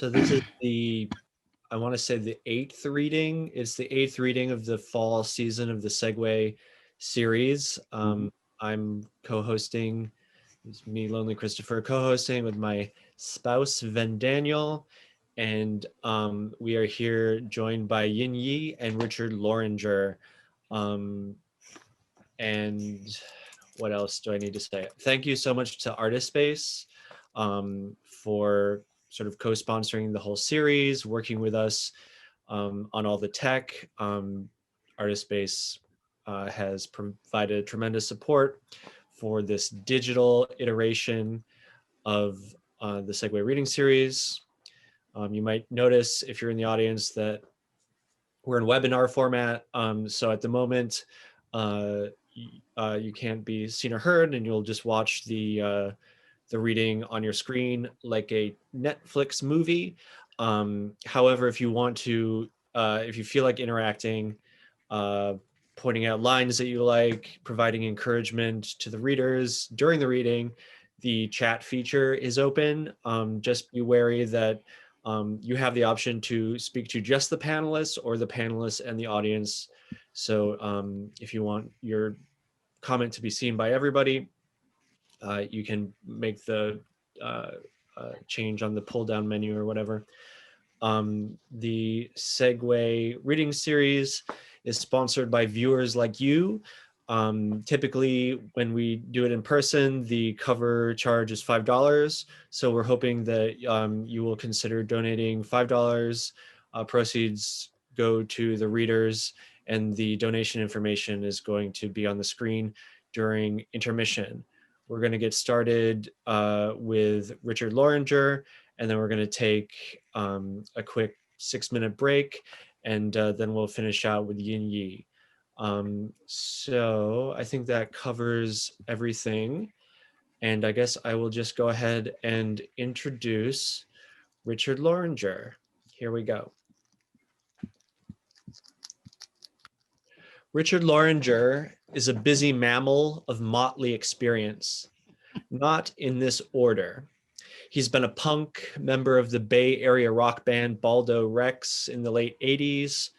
So this is I want to say the 8th reading. It's the 8th reading of the fall season of the Segue series. I'm co-hosting, it's me, Lonely Christopher, co-hosting with my spouse, Ven Daniel. And we are here joined by Yanyi and Richard Loranger. And what else do I need to say? Thank you so much to Artist Space for sort of co-sponsoring the whole series, working with us on all the tech. Artist Space has provided tremendous support for this digital iteration of the Segue Reading Series. You might notice if you're in the audience that we're in webinar format. So at the moment, you can't be seen or heard, and you'll just watch the reading on your screen like a Netflix movie. However, if you want to, if you feel like interacting, pointing out lines that you like, providing encouragement to the readers during the reading, the chat feature is open. Just be wary that you have the option to speak to just the panelists or the panelists and the audience. So if you want your comment to be seen by everybody, you can make the change on the pull down menu or whatever. The Segue Reading Series is sponsored by viewers like you. Typically, when we do it in person, the cover charge is $5. So we're hoping that you will consider donating $5. Proceeds go to the readers, and the donation information is going to be on the screen during intermission. We're going to get started with Richard Loranger, and then we're going to take a quick 6-minute break, and then we'll finish out with Yanyi. So I think that covers everything. And I guess I will just go ahead and introduce Richard Loranger. Here we go. Richard Loranger is a busy mammal of motley experience, not in this order. He's been a punk, member of the Bay Area rock band Baldo Rex in the late 80s,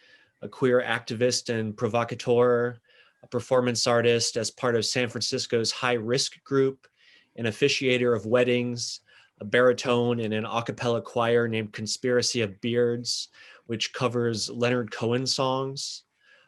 a queer activist and provocateur, a performance artist as part of San Francisco's High Risk Group, an officiator of weddings, a baritone in an a cappella choir named Conspiracy of Beards, which covers Leonard Cohen songs,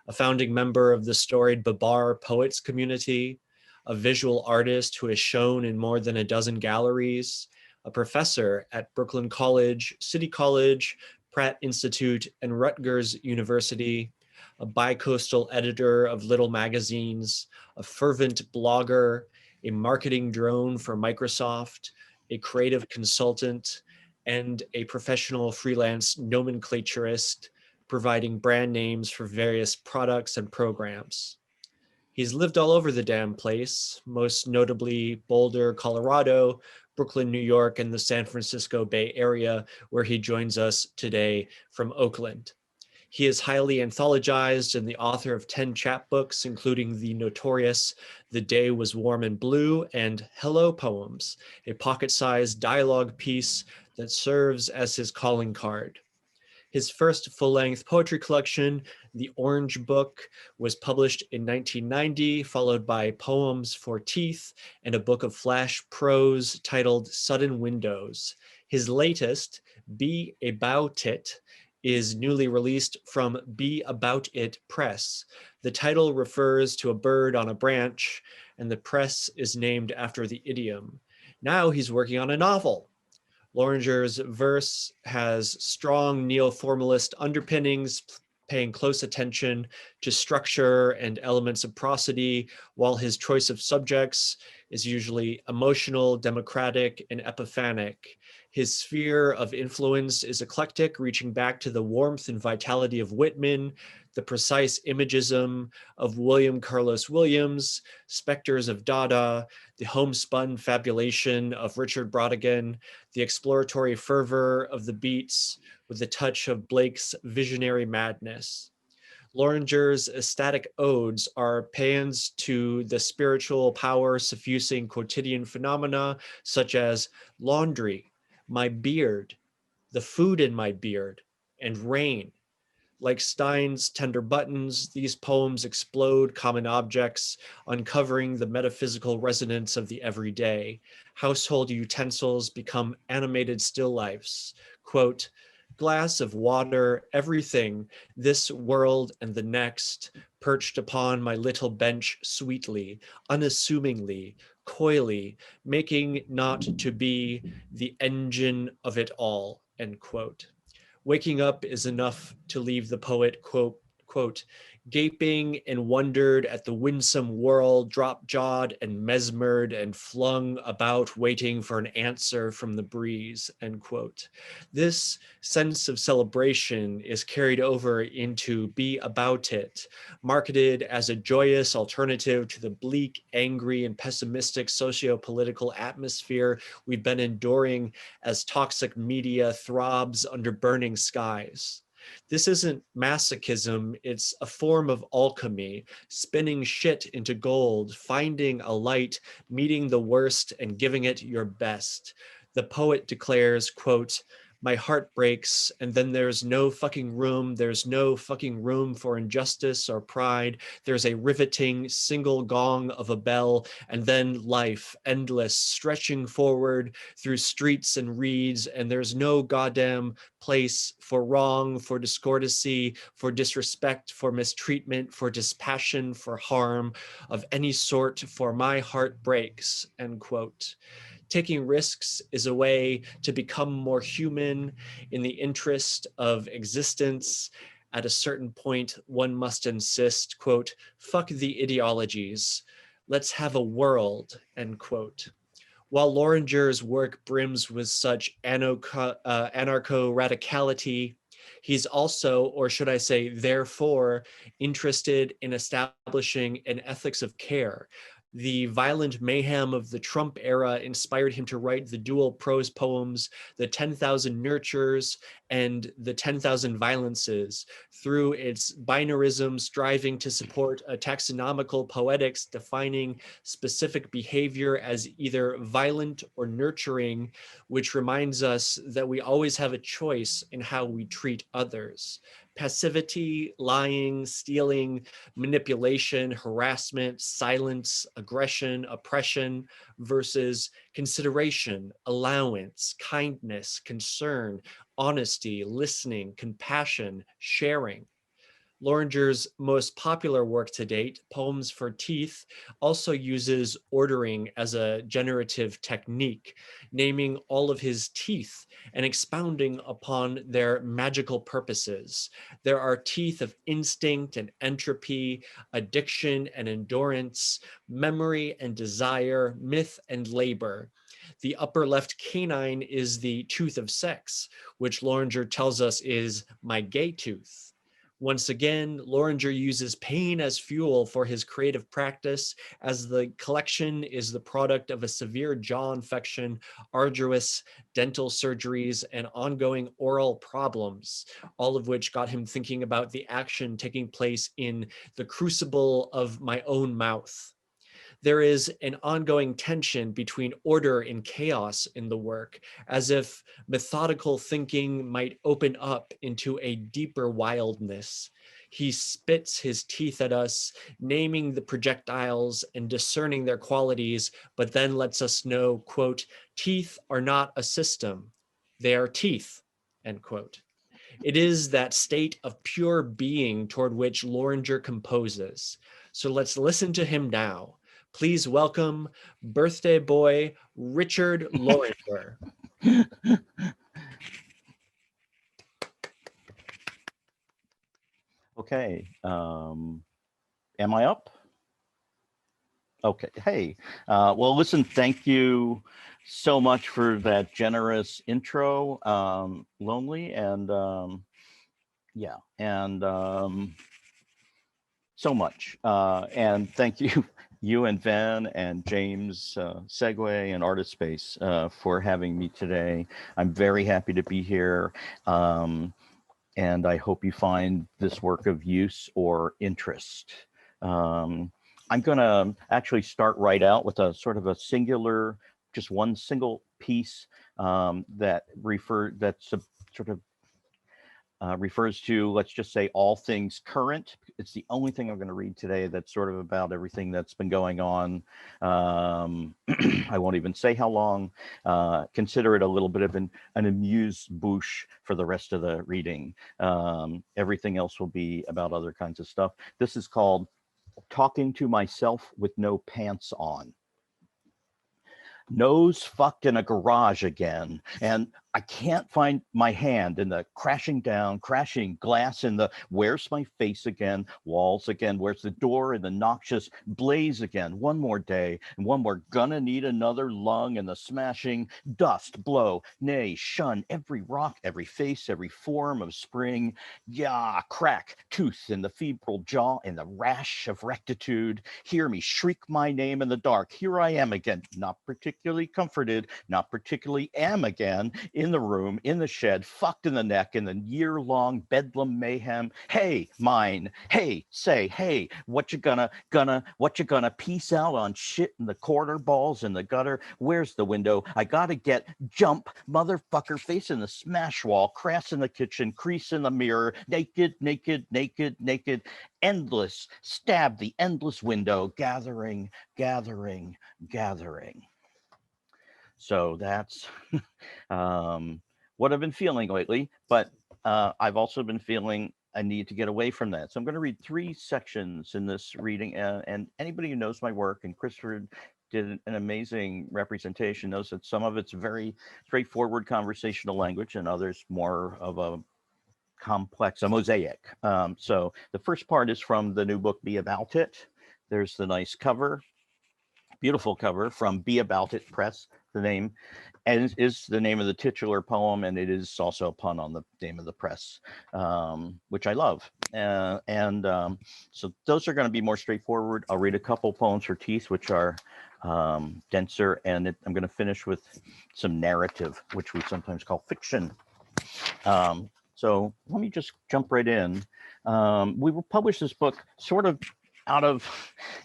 a founding member of the storied Babar Poets community, a visual artist who has shown in more than a dozen galleries, a professor at Brooklyn College, City College, Pratt Institute, and Rutgers University, a bicoastal editor of little magazines, a fervent blogger, a marketing drone for Microsoft, a creative consultant, and a professional freelance nomenclaturist, providing brand names for various products and programs. He's lived all over the damn place, most notably Boulder, Colorado, Brooklyn, New York, and the San Francisco Bay Area, where he joins us today from Oakland. He is highly anthologized and the author of 10 chapbooks, including the notorious The Day Was Warm and Blue and Hello Poems, a pocket-sized dialogue piece that serves as his calling card. His first full-length poetry collection, The Orange Book, was published in 1990, followed by Poems for Teeth and a book of flash prose titled Sudden Windows. His latest, Be About It, is newly released from Be About It Press. The title refers to a bird on a branch, and the press is named after the idiom. Now he's working on a novel. Loranger's verse has strong neo-formalist underpinnings, paying close attention to structure and elements of prosody, while his choice of subjects is usually emotional, democratic, and epiphanic. His sphere of influence is eclectic, reaching back to the warmth and vitality of Whitman, the precise imagism of William Carlos Williams, specters of Dada, the homespun fabulation of Richard Brautigan, the exploratory fervor of the Beats, with a touch of Blake's visionary madness. Loranger's ecstatic odes are paeans to the spiritual power suffusing quotidian phenomena such as laundry, my beard, the food in my beard, and rain. Like Stein's tender buttons, these poems explode common objects, uncovering the metaphysical resonance of the everyday. Household utensils become animated still lifes. Quote, glass of water, everything, this world and the next, perched upon my little bench sweetly, unassumingly, coyly, making not to be the engine of it all, end quote. Waking up is enough to leave the poet, quote, gaping and wondered at the winsome world, drop-jawed and mesmered and flung about waiting for an answer from the breeze, end quote. This sense of celebration is carried over into Be About It, marketed as a joyous alternative to the bleak, angry, and pessimistic socio-political atmosphere we've been enduring as toxic media throbs under burning skies. This isn't masochism, it's a form of alchemy, spinning shit into gold, finding a light, meeting the worst, and giving it your best. The poet declares, quote, my heart breaks, and then there's no fucking room. There's no fucking room for injustice or pride. There's a riveting single gong of a bell, and then life, endless, stretching forward through streets and reeds, and there's no goddamn place for wrong, for discordancy, for disrespect, for mistreatment, for dispassion, for harm of any sort, for my heart breaks, end quote. Taking risks is a way to become more human in the interest of existence. At a certain point, one must insist, quote, fuck the ideologies. Let's have a world, end quote. While Loranger's work brims with such anarcho-radicality, he's also, or should I say, therefore, interested in establishing an ethics of care. The violent mayhem of the Trump era inspired him to write the dual prose poems, The 10,000 Nurtures and The 10,000 Violences, through its binarism striving to support a taxonomical poetics defining specific behavior as either violent or nurturing, which reminds us that we always have a choice in how we treat others. Passivity, lying, stealing, manipulation, harassment, silence, aggression, oppression, versus consideration, allowance, kindness, concern, honesty, listening, compassion, sharing. Loranger's most popular work to date, Poems for Teeth, also uses ordering as a generative technique, naming all of his teeth and expounding upon their magical purposes. There are teeth of instinct and entropy, addiction and endurance, memory and desire, myth and labor. The upper left canine is the tooth of sex, which Loranger tells us is my gay tooth. Once again, Loranger uses pain as fuel for his creative practice, as the collection is the product of a severe jaw infection, arduous dental surgeries, and ongoing oral problems, all of which got him thinking about the action taking place in the crucible of my own mouth. There is an ongoing tension between order and chaos in the work, as if methodical thinking might open up into a deeper wildness. He spits his teeth at us, naming the projectiles and discerning their qualities, but then lets us know, quote, teeth are not a system, they are teeth, end quote. It is that state of pure being toward which Loranger composes. So let's listen to him now. Please welcome birthday boy Richard Loranger. Okay, am I up? Okay, hey, well, listen, thank you so much for that generous intro, Lonely, and yeah, and so much. And thank you, you and Van and James, Segue and Artist Space for having me today. I'm very happy to be here. And I hope you find this work of use or interest. I'm going to actually start right out with a sort of a singular, just one single piece that's sort of refers to, let's just say, all things current. It's the only thing I'm going to read today that's sort of about everything that's been going on. I won't even say how long. Consider it a little bit of an amuse-bouche for the rest of the reading. Everything else will be about other kinds of stuff. This is called Talking to Myself with No Pants On. Nose fucked in a garage again, and I can't find my hand in the crashing down, crashing glass in the where's my face again, walls again, where's the door and the noxious blaze again, one more day, and one more gonna need another lung and the smashing dust blow, nay, shun every rock, every face, every form of spring, yeah, crack, tooth in the febrile jaw and the rash of rectitude, hear me shriek my name in the dark, here I am again, not particularly comforted, not particularly am again, in the room, in the shed, fucked in the neck, in the year-long bedlam mayhem. Hey, mine. Hey, say, hey, what you gonna peace out on shit in the corner, balls in the gutter? Where's the window? I gotta get, jump, motherfucker, face in the smash wall, crass in the kitchen, crease in the mirror, naked, naked, naked, naked, endless, stab the endless window, gathering, gathering, gathering. So that's what I've been feeling lately, but I've also been feeling I need to get away from that. So I'm going to read 3 sections in this reading, and anybody who knows my work, and Christopher did an amazing representation, knows that some of it's very straightforward conversational language and others more of a complex, a mosaic. So the first part is from the new book, Be About It. There's the nice cover, beautiful cover from Be About It Press, the name, and is the name of the titular poem, and it is also a pun on the name of the press, which I love. So those are going to be more straightforward. I'll read a couple poems for teeth, which are denser, and I'm going to finish with some narrative, which we sometimes call fiction. So let me just jump right in. We will publish this book sort of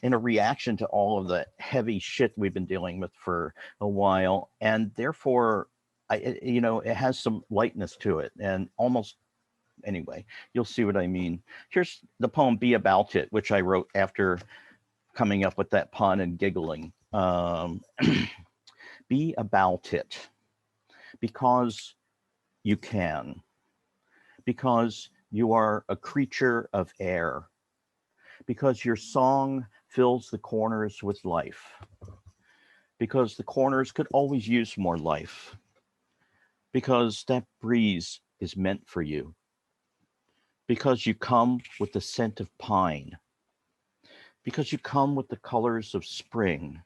in a reaction to all of the heavy shit we've been dealing with for a while, and therefore it has some lightness to it, and almost, anyway, you'll see what I mean. Here's the poem Be About It, which I wrote after coming up with that pun and giggling. Be about it because you can, because you are a creature of air, because your song fills the corners with life, because the corners could always use more life, because that breeze is meant for you, because you come with the scent of pine, because you come with the colors of spring,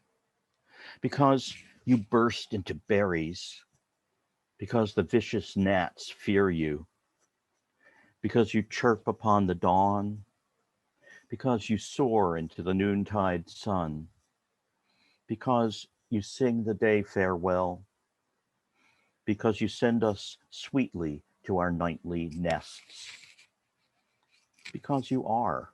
because you burst into berries, because the vicious gnats fear you, because you chirp upon the dawn, because you soar into the noontide sun, because you sing the day farewell, because you send us sweetly to our nightly nests, because you are.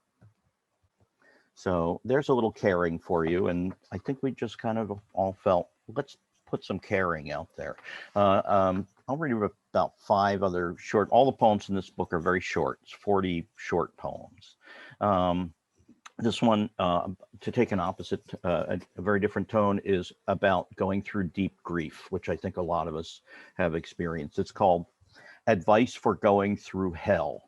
So there's a little caring for you, and I think we just kind of all felt, let's put some caring out there. I'll read about 5 other short, all the poems in this book are very short, it's 40 short poems. This one, to take an opposite, a very different tone, is about going through deep grief, which I think a lot of us have experienced. It's called Advice for Going Through Hell.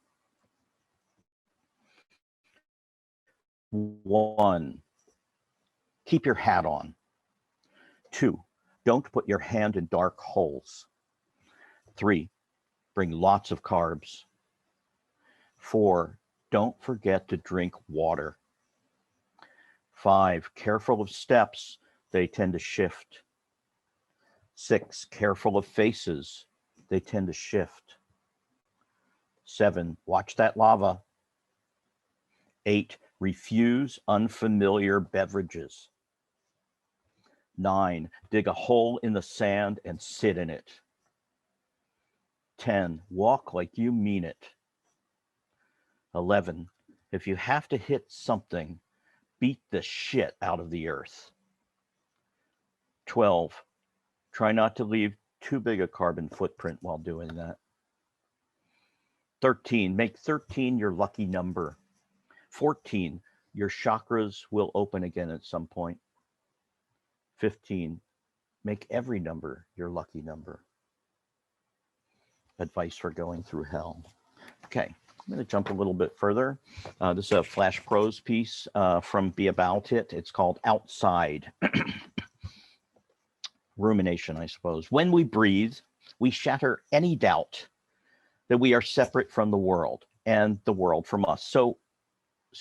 1, keep your hat on. 2, don't put your hand in dark holes. 3, bring lots of carbs. 4, don't forget to drink water. 5, careful of steps, they tend to shift. 6, careful of faces, they tend to shift. 7, watch that lava. 8, refuse unfamiliar beverages. 9, dig a hole in the sand and sit in it. 10, walk like you mean it. 11, if you have to hit something, beat the shit out of the earth. 12, try not to leave too big a carbon footprint while doing that. 13, make 13 your lucky number. 14, your chakras will open again at some point. 15, make every number your lucky number. Advice for going through hell. Okay, I'm going to jump a little bit further. This is a flash prose piece from Be About It. It's called Outside. Rumination, I suppose. When we breathe, we shatter any doubt that we are separate from the world and the world from us. So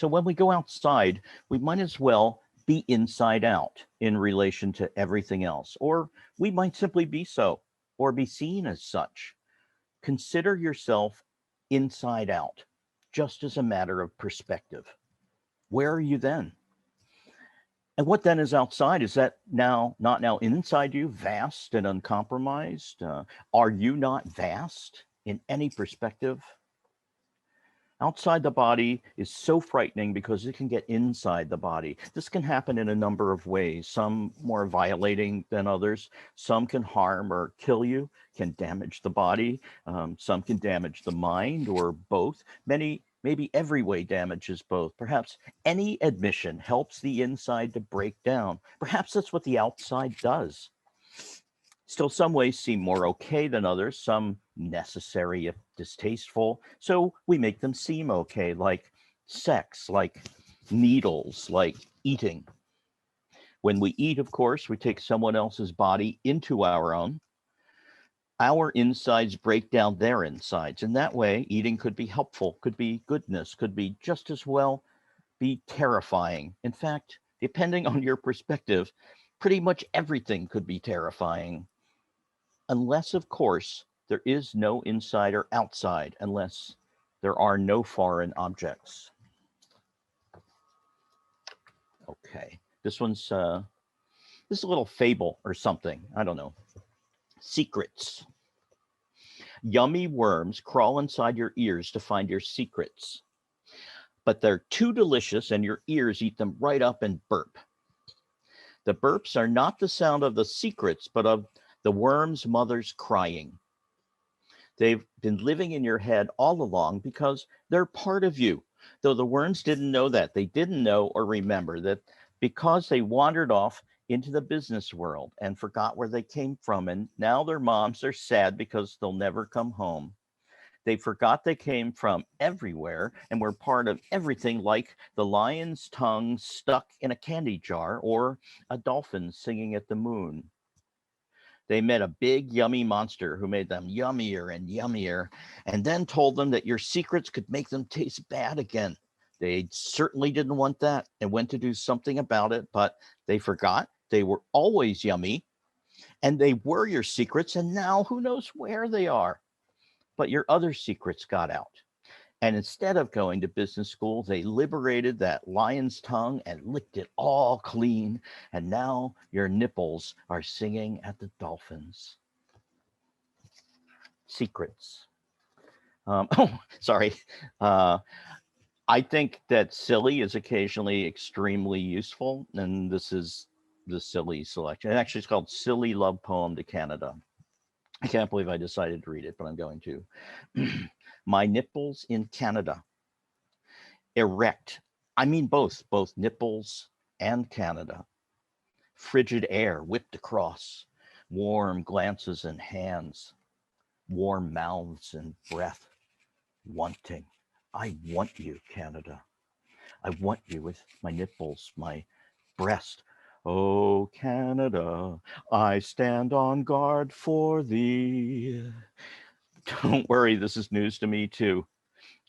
when we go outside, we might as well be inside out in relation to everything else, or we might simply be so, or be seen as such. Consider yourself inside out, just as a matter of perspective. Where are you then? And what then is outside? Is that now not now inside you, vast and uncompromised? Are you not vast in any perspective? Outside the body is so frightening because it can get inside the body. This can happen in a number of ways, some more violating than others. Some can harm or kill you, can damage the body. Some can damage the mind, or both. Maybe every way damages both. Perhaps any admission helps the inside to break down. Perhaps that's what the outside does. Still, some ways seem more okay than others, some necessary if distasteful. So we make them seem okay, like sex, like needles, like eating. When we eat, of course, we take someone else's body into our own. Our insides break down their insides. And that way, eating could be helpful, could be goodness, could be just as well be terrifying. In fact, depending on your perspective, pretty much everything could be terrifying. Unless, of course, there is no inside or outside, unless there are no foreign objects. Okay, this is a little fable or something. I don't know. Secrets. Yummy worms crawl inside your ears to find your secrets, but they're too delicious and your ears eat them right up and burp. The burps are not the sound of the secrets, but of the worm's mother's crying. They've been living in your head all along because they're part of you. Though the worms didn't know that. They didn't know or remember that because they wandered off into the business world and forgot where they came from. And now their moms are sad because they'll never come home. They forgot they came from everywhere and were part of everything, like the lion's tongue stuck in a candy jar or a dolphin singing at the moon. They met a big, yummy monster who made them yummier and yummier, and then told them that your secrets could make them taste bad again. They certainly didn't want that and went to do something about it, but they forgot they were always yummy, and they were your secrets, and now who knows where they are. But your other secrets got out. And instead of going to business school, they liberated that lion's tongue and licked it all clean. And now your nipples are singing at the dolphins. Secrets. Sorry. I think that silly is occasionally extremely useful. And this is the silly selection. Actually, it's called Silly Love Poem to Canada. I can't believe I decided to read it, but I'm going to. My nipples in Canada. Erect. I mean both nipples and Canada. Frigid air whipped across. Warm glances and hands. Warm mouths and breath. Wanting. I want you, Canada. I want you with my nipples, my breast. Oh, Canada, I stand on guard for thee. Don't worry, this is news to me too.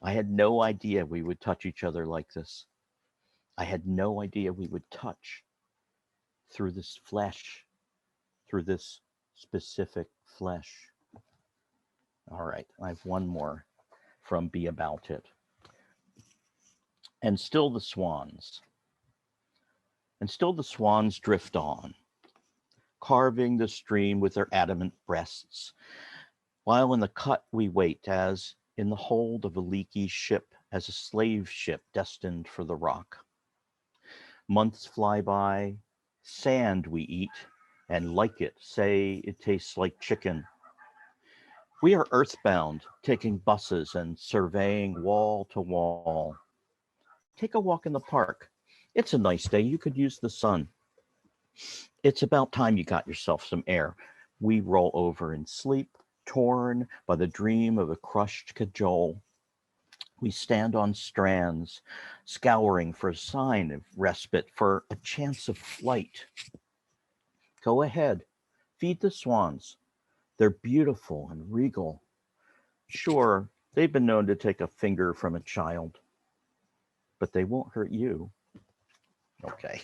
I had no idea we would touch each other like this. I had no idea we would touch through this flesh, through this specific flesh. All right, I have one more from Be About It. And still the swans. And still the swans drift on, carving the stream with their adamant breasts, while in the cut we wait, as in the hold of a leaky ship, as a slave ship destined for the rock. Months fly by, sand we eat, and like it, say it tastes like chicken. We are earthbound, taking buses and surveying wall to wall. Take a walk in the park. It's a nice day. You could use the sun. It's about time you got yourself some air. We roll over in sleep, torn by the dream of a crushed cajole. We stand on strands, scouring for a sign of respite, for a chance of flight. Go ahead, feed the swans. They're beautiful and regal. Sure, they've been known to take a finger from a child, but they won't hurt you. Okay.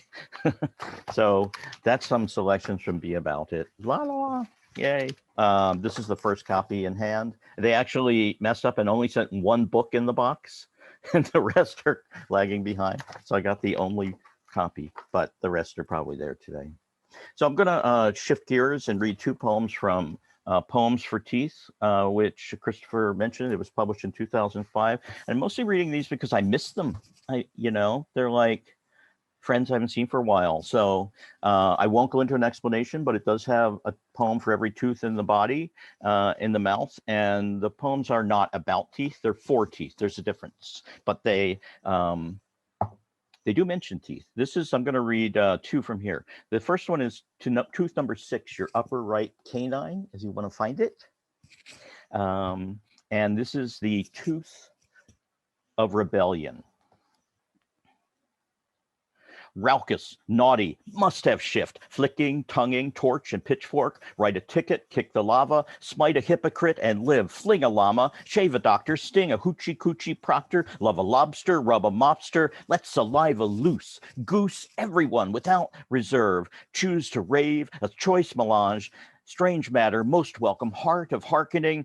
So that's some selections from Be About It. La la la. Yay. This is the first copy in hand. They actually messed up and only sent one book in the box, and the rest are lagging behind. So I got the only copy, but the rest are probably there today. So I'm going to shift gears and read two poems from Poems for Teeth, which Christopher mentioned. It was published in 2005. And I'm mostly reading these because I missed them. They're like friends I haven't seen for a while. So I won't go into an explanation, but it does have a poem for every tooth in the body, in the mouth. And the poems are not about teeth. They're for teeth. There's a difference. But they do mention teeth. I'm going to read two from here. The first one is tooth number 6, your upper right canine, as you want to find it. And this is the tooth of rebellion. Raucous, naughty, must have shift, flicking, tonguing, torch and pitchfork, write a ticket, kick the lava, smite a hypocrite and live, fling a llama, shave a doctor, sting a hoochie coochie proctor, love a lobster, rub a mobster, let saliva loose, goose everyone without reserve, choose to rave, a choice melange, strange matter, most welcome, heart of hearkening,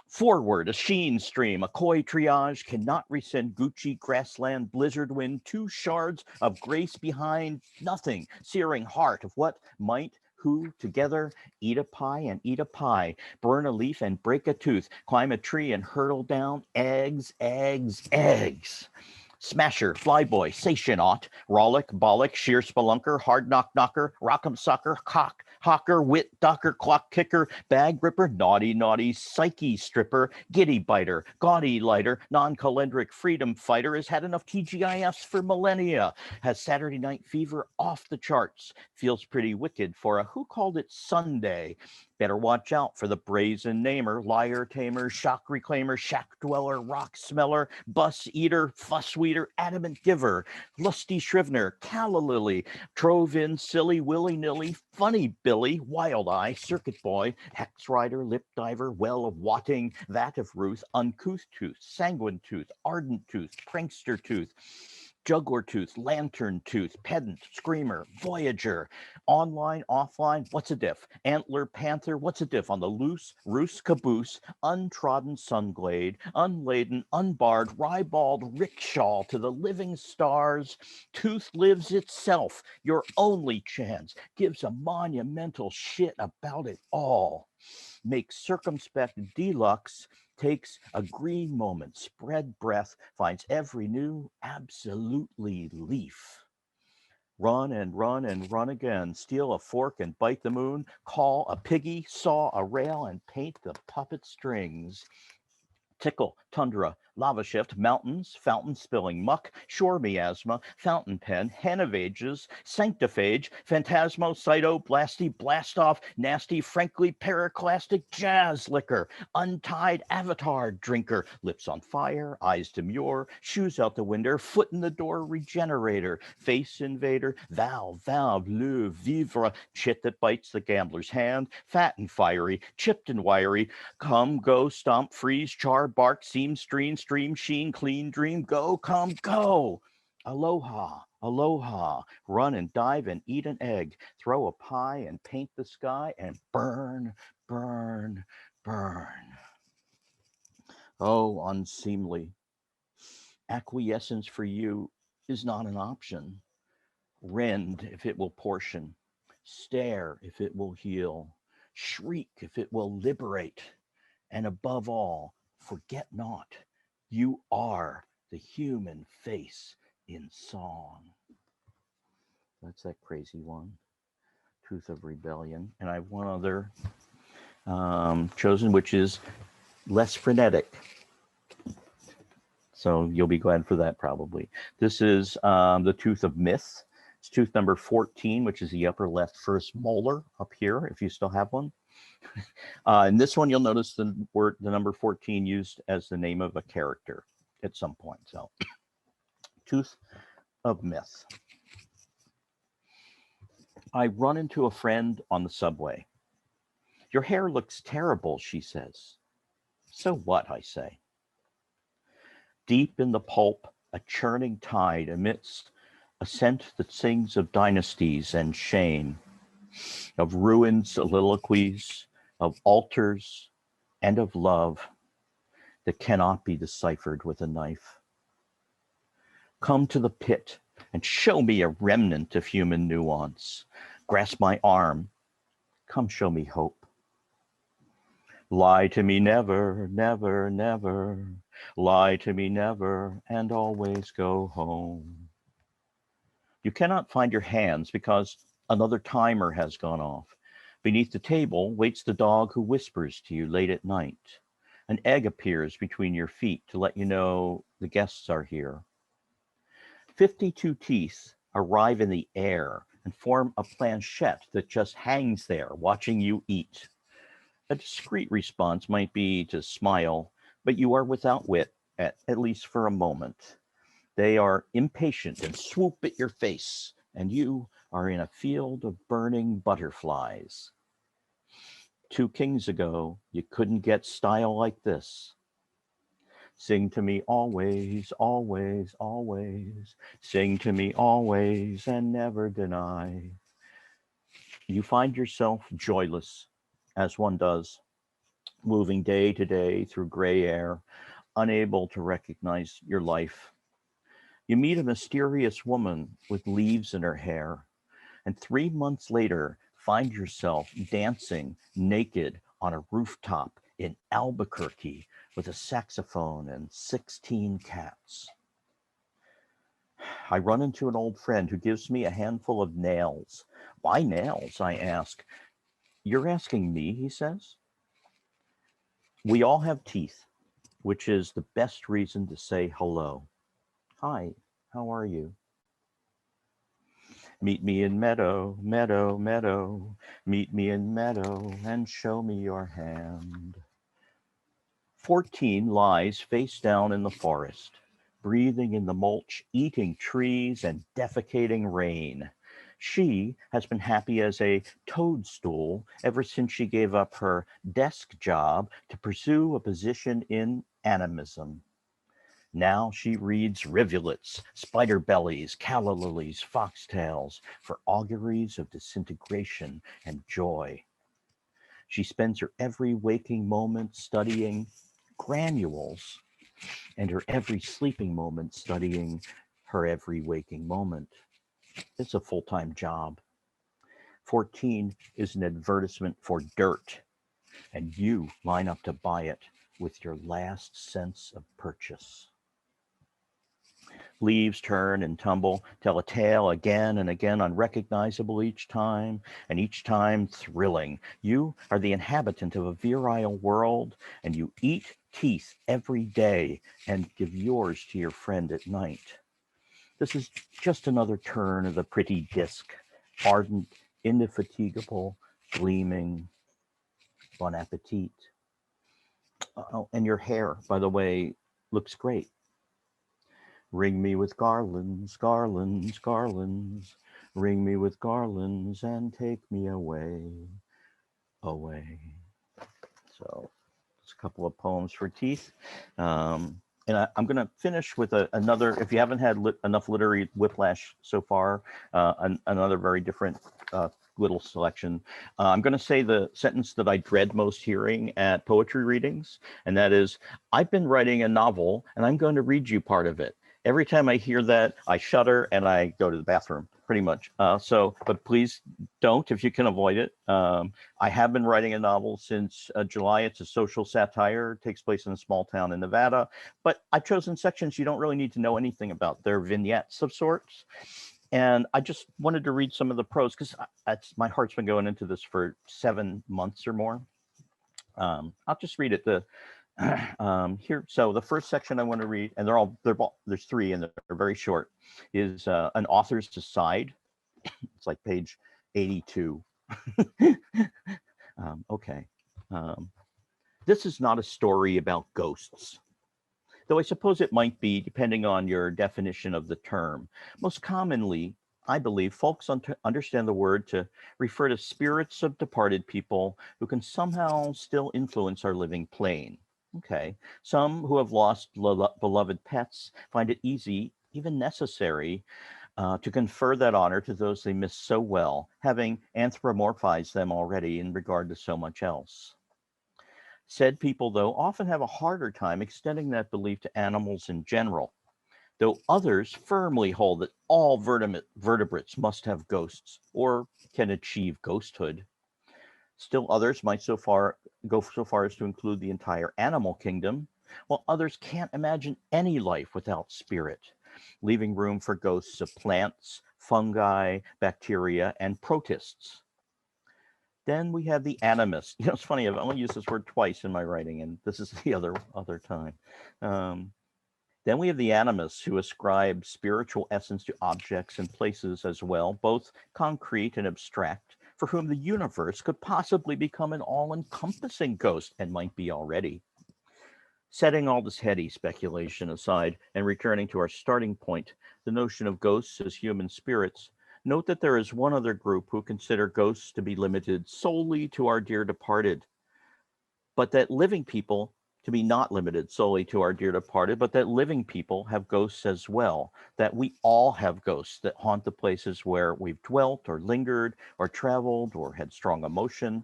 forward, a sheen stream, a coy triage, cannot rescind Gucci, grassland, blizzard wind, 2 shards of grace behind, nothing, searing heart of what might, who, together, eat a pie and eat a pie, burn a leaf and break a tooth, climb a tree and hurtle down, eggs, eggs, eggs. Smasher, flyboy, Sationaut, Rollick, Bollock, Sheer Spelunker, Hard Knocker, Rock'em Sucker, Cock, Hawker, Wit, Docker, Clock Kicker, Bag Ripper, Naughty, Naughty, Psyche Stripper, Giddy Biter, Gaudy Lighter, Non-Calendric Freedom Fighter has had enough TGIFs for millennia, has Saturday Night Fever off the charts, feels pretty wicked for a Who Called It Sunday. Better watch out for the brazen namer, liar tamer, shock reclaimer, shack dweller, rock smeller, bus eater, fuss weeder, adamant giver, lusty shrivner, calla lily, trove in silly, willy-nilly, funny Billy, wild eye, circuit boy, hex rider, lip diver, well of watting, vat of Ruth, uncouth tooth, sanguine tooth, ardent tooth, prankster tooth, juggler tooth, lantern tooth, pedant, screamer, voyager, online, offline, what's a diff? Antler, panther, what's a diff? On the loose, roost, caboose, untrodden sunglade, unladen, unbarred, ribald, rickshaw to the living stars. Tooth lives itself, your only chance, gives a monumental shit about it all. Makes circumspect deluxe, takes a green moment, spread breath, finds every new absolutely leaf. Run and run and run again, steal a fork and bite the moon, call a piggy, saw a rail and paint the puppet strings. Tickle, tundra, lava shift, mountains, fountain spilling muck, shore miasma, fountain pen, hen of ages, sanctiphage, phantasmo, cyto, blasty, blast off, nasty, frankly periclastic jazz liquor, untied avatar drinker, lips on fire, eyes demure, shoes out the window, foot in the door, regenerator, face invader, valve, le, vivre, chit that bites the gambler's hand, fat and fiery, chipped and wiry, come, go, stomp, freeze, char, bark, seam, stream, sheen, clean, dream, go, come, go. Aloha, aloha, run and dive and eat an egg, throw a pie and paint the sky and burn, burn, burn. Oh, unseemly. Acquiescence for you is not an option. Rend if it will portion, stare if it will heal, shriek if it will liberate, and above all, forget not, you are the human face in song. That's that crazy one, Tooth of Rebellion. And I have one other chosen, which is less frenetic. So you'll be glad for that probably. This is the tooth of myth. It's tooth number 14, which is the upper left first molar up here, if you still have one. In this one, you'll notice the number 14 used as the name of a character at some point. So, tooth of myth. I run into a friend on the subway. Your hair looks terrible, she says. So what, I say. Deep in the pulp, a churning tide emits a scent that sings of dynasties and shame, of ruined soliloquies, of altars, and of love that cannot be deciphered with a knife. Come to the pit and show me a remnant of human nuance. Grasp my arm. Come show me hope. Lie to me never, never, never. Lie to me never, and always go home. You cannot find your hands because another timer has gone off. Beneath the table waits the dog who whispers to you late at night. An egg appears between your feet to let you know the guests are here. 52 teeth arrive in the air and form a planchette that just hangs there watching you eat. A discreet response might be to smile, but you are without wit, at least for a moment. They are impatient and swoop at your face, and you are in a field of burning butterflies. 2 kings ago, you couldn't get style like this. Sing to me always, always, always. Sing to me always and never deny. You find yourself joyless, as one does, moving day to day through gray air, unable to recognize your life. You meet a mysterious woman with leaves in her hair, and 3 months later, find yourself dancing naked on a rooftop in Albuquerque with a saxophone and 16 cats. I run into an old friend who gives me a handful of nails. Why nails? I ask. You're asking me, he says. We all have teeth, which is the best reason to say hello. Hi, how are you? Meet me in meadow, meadow, meadow. Meet me in meadow and show me your hand. 14 lies face down in the forest, breathing in the mulch, eating trees and defecating rain. She has been happy as a toadstool ever since she gave up her desk job to pursue a position in animism. Now she reads rivulets, spider bellies, calla lilies, foxtails for auguries of disintegration and joy. She spends her every waking moment studying granules and her every sleeping moment studying her every waking moment. It's a full-time job. 14 is an advertisement for dirt, and you line up to buy it with your last sense of purchase. Leaves turn and tumble, tell a tale again and again, unrecognizable each time, and each time thrilling. You are the inhabitant of a virile world, and you eat teeth every day and give yours to your friend at night. This is just another turn of the pretty disc, ardent, indefatigable, gleaming. Bon appetit. Oh, and your hair, by the way, looks great. Ring me with garlands, garlands, garlands. Ring me with garlands and take me away, away. So it's a couple of poems for teeth. And I'm going to finish with another, if you haven't had enough literary whiplash so far, another very different little selection. I'm going to say the sentence that I dread most hearing at poetry readings, and that is, I've been writing a novel and I'm going to read you part of it. Every time I hear that, I shudder and I go to the bathroom, pretty much. But please don't if you can avoid it. I have been writing a novel since July. It's a social satire. It takes place in a small town in Nevada. But I've chosen sections you don't really need to know anything about. They're vignettes of sorts. And I just wanted to read some of the prose because my heart's been going into this for 7 months or more. I'll just read it. Here, so the first section I want to read, and there's three, and they're very short, is an author's aside. It's like page 82. Okay. Um, this is not a story about ghosts, though I suppose it might be, depending on your definition of the term. Most commonly, I believe folks understand the word to refer to spirits of departed people who can somehow still influence our living plane. Okay. Some who have lost beloved pets find it easy, even necessary, to confer that honor to those they miss so well, having anthropomorphized them already in regard to so much else. Said people, though, often have a harder time extending that belief to animals in general, though others firmly hold that all vertebrates must have ghosts or can achieve ghosthood. Still others might go so far as to include the entire animal kingdom, while others can't imagine any life without spirit, leaving room for ghosts of plants, fungi, bacteria, and protists. Then we have the animist. You know, it's funny, I've only used this word twice in my writing, and this is the other time. Um, then we have the animists who ascribe spiritual essence to objects and places as well, both concrete and abstract, for whom the universe could possibly become an all encompassing ghost and might be already. Setting all this heady speculation aside and returning to our starting point, the notion of ghosts as human spirits, note that there is one other group who consider ghosts to be limited solely to our dear departed, but that living people to be not limited solely to our dear departed, but that living people have ghosts as well, that we all have ghosts that haunt the places where we've dwelt or lingered or traveled or had strong emotion,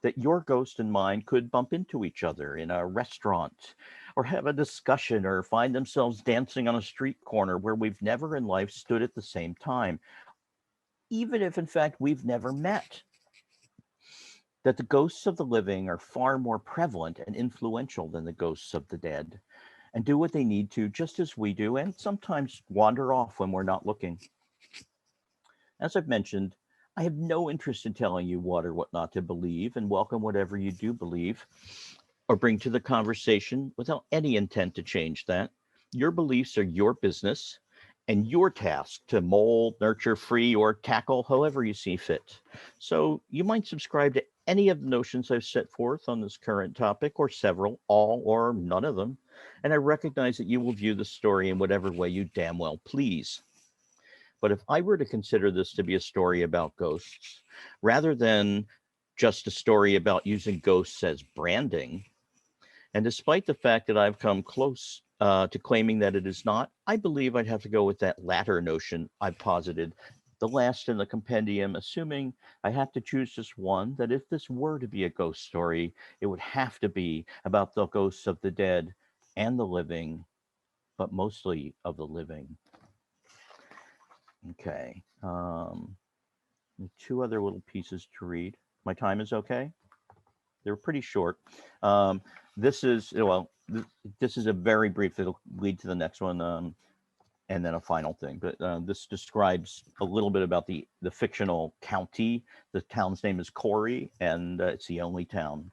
that your ghost and mine could bump into each other in a restaurant or have a discussion or find themselves dancing on a street corner where we've never in life stood at the same time, even if in fact we've never met. That the ghosts of the living are far more prevalent and influential than the ghosts of the dead, and do what they need to just as we do, and sometimes wander off when we're not looking. As I've mentioned, I have no interest in telling you what or what not to believe, and welcome whatever you do believe or bring to the conversation without any intent to change that. Your beliefs are your business and your task to mold, nurture, free, or tackle however you see fit. So you might subscribe to any of the notions I've set forth on this current topic, or several, all, or none of them. And I recognize that you will view the story in whatever way you damn well please. But if I were to consider this to be a story about ghosts, rather than just a story about using ghosts as branding, and despite the fact that I've come close to claiming that it is not, I believe I'd have to go with that latter notion I've posited, the last in the compendium, assuming I have to choose just one, that if this were to be a ghost story, it would have to be about the ghosts of the dead and the living, but mostly of the living. Okay. Two other little pieces to read. My time is okay? They're pretty short. Um, this is, this is a very brief, it'll lead to the next one, and then a final thing. But this describes a little bit about the fictional county. The town's name is Corey, and it's the only town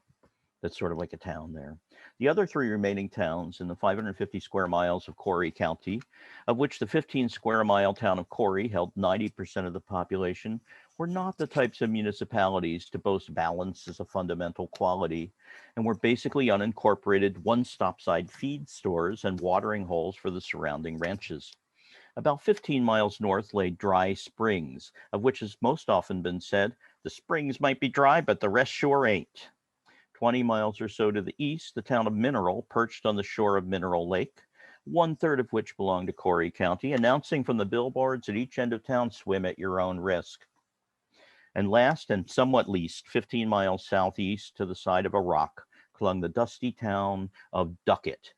that's sort of like a town there. The other three remaining towns in the 550 square miles of Corey County, of which the 15 square mile town of Corey held 90% of the population, were not the types of municipalities to boast balance as a fundamental quality, and were basically unincorporated one-stop side feed stores and watering holes for the surrounding ranches. About 15 miles north lay Dry Springs, of which has most often been said, the springs might be dry, but the rest sure ain't. 20 miles or so to the east, the town of Mineral, perched on the shore of Mineral Lake, one-third of which belonged to Corey County, announcing from the billboards at each end of town, swim at your own risk. And last and somewhat least, 15 miles southeast to the side of a rock, clung the dusty town of Duckett,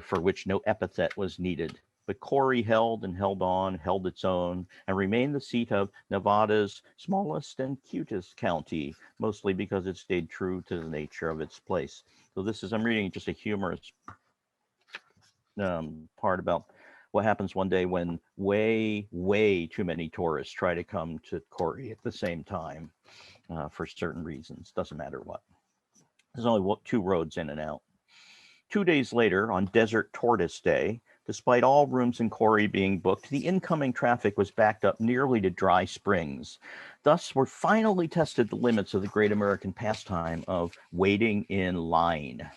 for which no epithet was needed. But Corey held and held on, held its own, and remained the seat of Nevada's smallest and cutest county, mostly because it stayed true to the nature of its place. So this is, I'm reading just a humorous part about what happens one day when way too many tourists try to come to Corey at the same time for certain reasons. Doesn't matter what. There's only two roads in and out. 2 days later, on Desert Tortoise Day, despite all rooms in Corey being booked, the incoming traffic was backed up nearly to Dry Springs. Thus, were finally tested the limits of the great American pastime of waiting in line.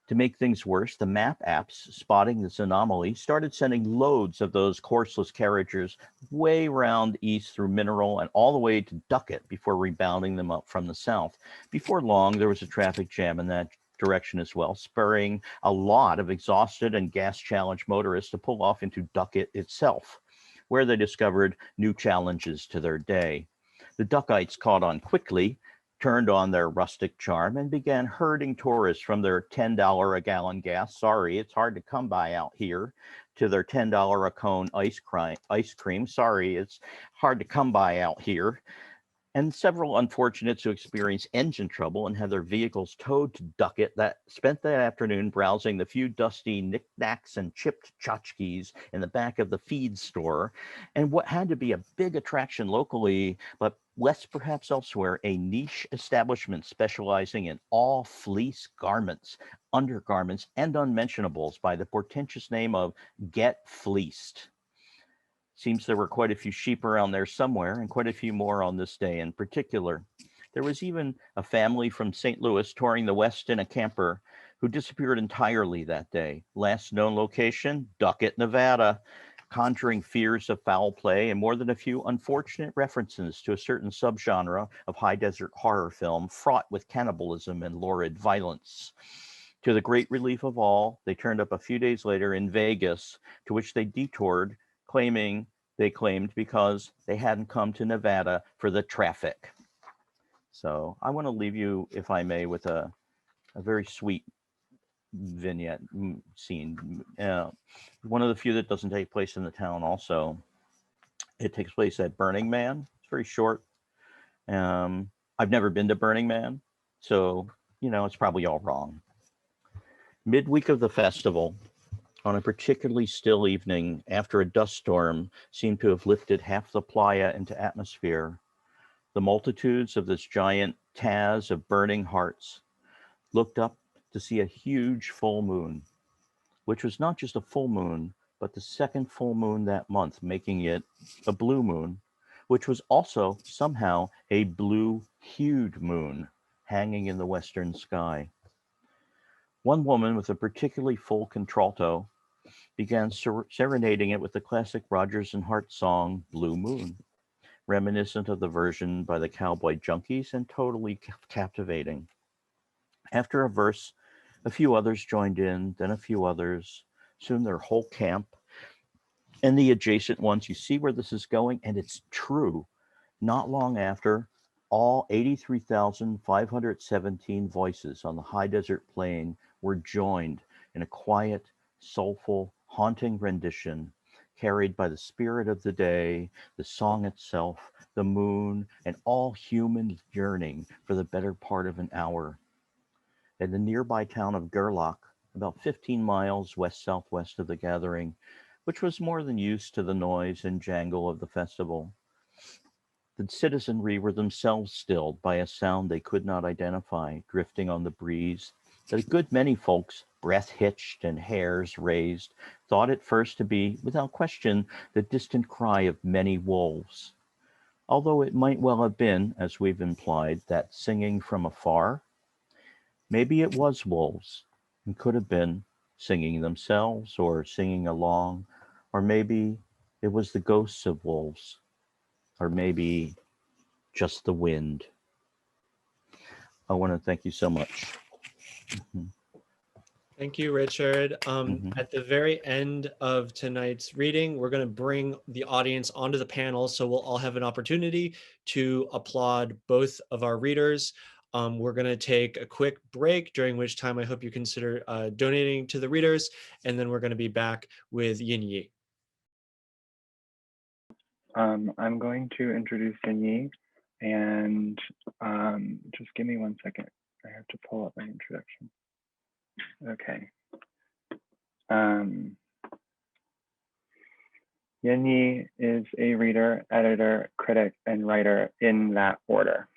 To make things worse, the map apps, spotting this anomaly, started sending loads of those courseless carriages way round east through Mineral and all the way to Duckett before rebounding them up from the south. Before long, there was a traffic jam in that direction as well, spurring a lot of exhausted and gas-challenged motorists to pull off into Duckett itself, where they discovered new challenges to their day. The Duckites caught on quickly, turned on their rustic charm, and began herding tourists from their $10 a gallon gas, sorry, it's hard to come by out here, to their $10 a cone ice cream, sorry, it's hard to come by out here, and several unfortunates who experienced engine trouble and had their vehicles towed to Duckett that spent that afternoon browsing the few dusty knickknacks and chipped tchotchkes in the back of the feed store, and what had to be a big attraction locally, but less perhaps elsewhere, a niche establishment specializing in all fleece garments, undergarments, and unmentionables by the portentous name of Get Fleeced. Seems there were quite a few sheep around there somewhere, and quite a few more on this day in particular. There was even a family from St. Louis touring the West in a camper who disappeared entirely that day. Last known location, Duckett, Nevada, conjuring fears of foul play and more than a few unfortunate references to a certain subgenre of high desert horror film fraught with cannibalism and lurid violence. To the great relief of all, they turned up a few days later in Vegas, to which they detoured, claimed because they hadn't come to Nevada for the traffic. So I want to leave you, if I may, with a very sweet vignette scene. One of the few that doesn't take place in the town also. It takes place at Burning Man. It's very short. I've never been to Burning Man, so, it's probably all wrong. Midweek of the festival, on a particularly still evening, after a dust storm seemed to have lifted half the playa into atmosphere, the multitudes of this giant Taz of burning hearts looked up to see a huge full moon, which was not just a full moon, but the second full moon that month, making it a blue moon, which was also somehow a blue-hued moon hanging in the western sky. One woman with a particularly full contralto began serenading it with the classic Rodgers and Hart song, Blue Moon, reminiscent of the version by the Cowboy Junkies and totally captivating. After a verse, a few others joined in, then a few others, soon their whole camp, and the adjacent ones. You see where this is going, and it's true. Not long after, all 83,517 voices on the high desert plain were joined in a quiet, soulful, haunting rendition carried by the spirit of the day, the song itself, the moon, and all human yearning for the better part of an hour. In the nearby town of Gerlach, about 15 miles west-southwest of the gathering, which was more than used to the noise and jangle of the festival, the citizenry were themselves stilled by a sound they could not identify, drifting on the breeze, that a good many folks, breath hitched and hairs raised, thought at first to be, without question, the distant cry of many wolves. Although it might well have been, as we've implied, that singing from afar. Maybe it was wolves, and could have been singing themselves or singing along, or maybe it was the ghosts of wolves, or maybe just the wind. I want to thank you so much. Thank you, Richard. Mhm. At the very end of tonight's reading, we're going to bring the audience onto the panel, so we'll all have an opportunity to applaud both of our readers. We're going to take a quick break, during which time I hope you consider donating to the readers, and then we're going to be back with Yanyi. I'm going to introduce Yanyi, and just give me 1 second. I have to pull up my introduction. Okay. Yanyi is a reader, editor, critic, and writer in that order.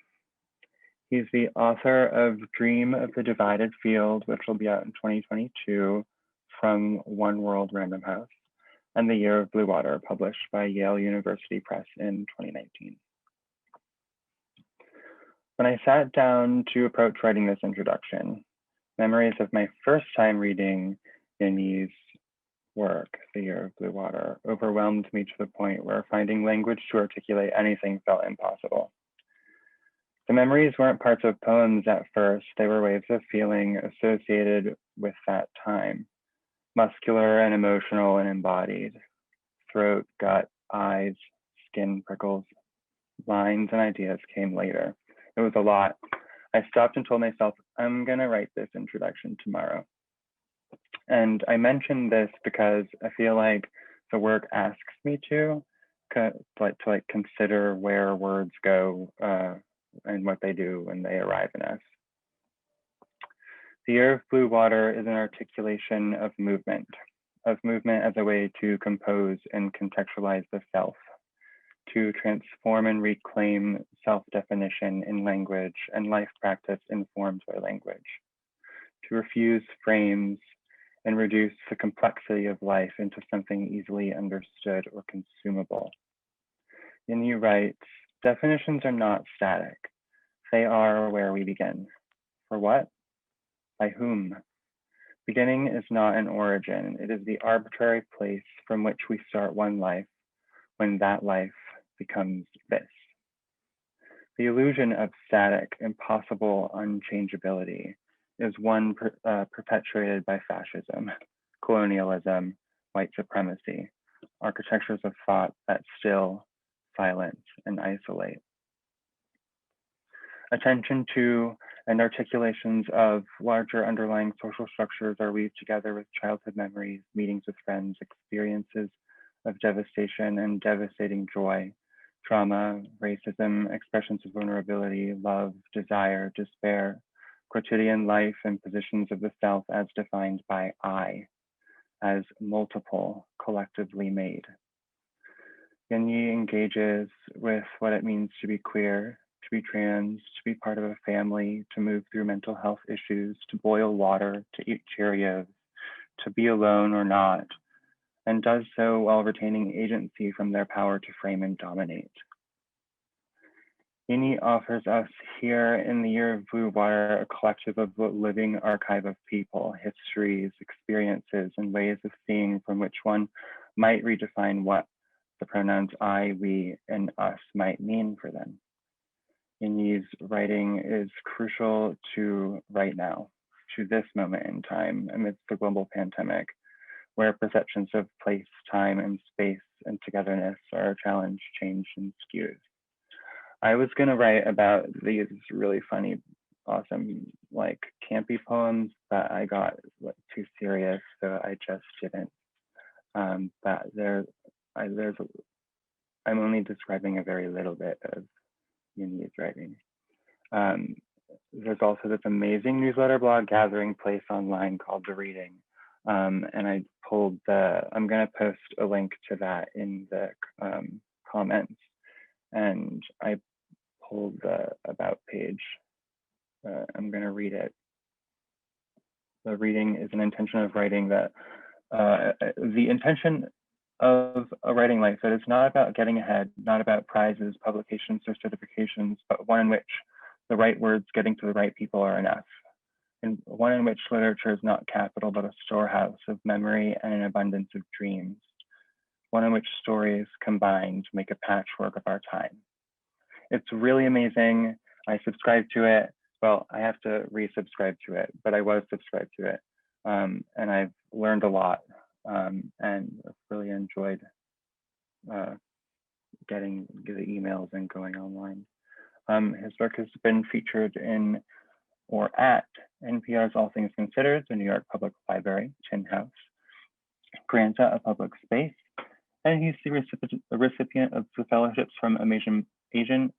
He's the author of Dream of the Divided Field, which will be out in 2022 from One World Random House, and The Year of Blue Water, published by Yale University Press in 2019. When I sat down to approach writing this introduction, memories of my first time reading Yanyi's work, The Year of Blue Water, overwhelmed me to the point where finding language to articulate anything felt impossible. The memories weren't parts of poems at first, they were waves of feeling associated with that time, muscular and emotional and embodied. Throat, gut, eyes, skin prickles, lines and ideas came later. It was a lot. I stopped and told myself, I'm gonna write this introduction tomorrow. And I mention this because I feel like the work asks me to consider where words go and what they do when they arrive in us. The Year of Blue Water is an articulation of movement as a way to compose and contextualize the self, to transform and reclaim self-definition in language and life practice informed by language, to refuse frames and reduce the complexity of life into something easily understood or consumable. Yanyi writes, definitions are not static. They are where we begin. For what? By whom? Beginning is not an origin. It is the arbitrary place from which we start one life when that life becomes this. The illusion of static, impossible unchangeability is one perpetuated by fascism, colonialism, white supremacy, architectures of thought that still, silence, and isolate. Attention to and articulations of larger underlying social structures are weaved together with childhood memories, meetings with friends, experiences of devastation and devastating joy, trauma, racism, expressions of vulnerability, love, desire, despair, quotidian life, and positions of the self as defined by I, as multiple, collectively made. Yanyi engages with what it means to be queer, to be trans, to be part of a family, to move through mental health issues, to boil water, to eat Cheerios, to be alone or not, and does so while retaining agency from their power to frame and dominate. Yanyi offers us here in The Year of Blue Water a collective of a living archive of people, histories, experiences, and ways of seeing from which one might redefine what the pronouns I, we, and us might mean for them. Yanyi's writing is crucial to right now, to this moment in time amidst the global pandemic, where perceptions of place, time, and space and togetherness are challenged, changed, and skewed. I was gonna write about these really funny, awesome, like campy poems, but I got too serious, so I just didn't. But I'm only describing a very little bit of Yanyi's writing. There's also this amazing newsletter blog gathering place online called The Reading. And I'm gonna post a link to that in the comments. And I pulled the about page. I'm gonna read it. The reading is an intention of writing that, the intention of a writing life that is not about getting ahead, not about prizes, publications, or certifications, but one in which the right words getting to the right people are enough. And one in which literature is not capital, but a storehouse of memory and an abundance of dreams. One in which stories combined make a patchwork of our time. It's really amazing. I subscribe to it. Well, I have to resubscribe to it, but I was subscribed to it. And I've learned a lot and I've really enjoyed getting the emails and going online. His work has been featured in or at NPR's All Things Considered, the New York Public Library, Tin House, Granta, A Public Space, and he's the recipient of the fellowships from Asian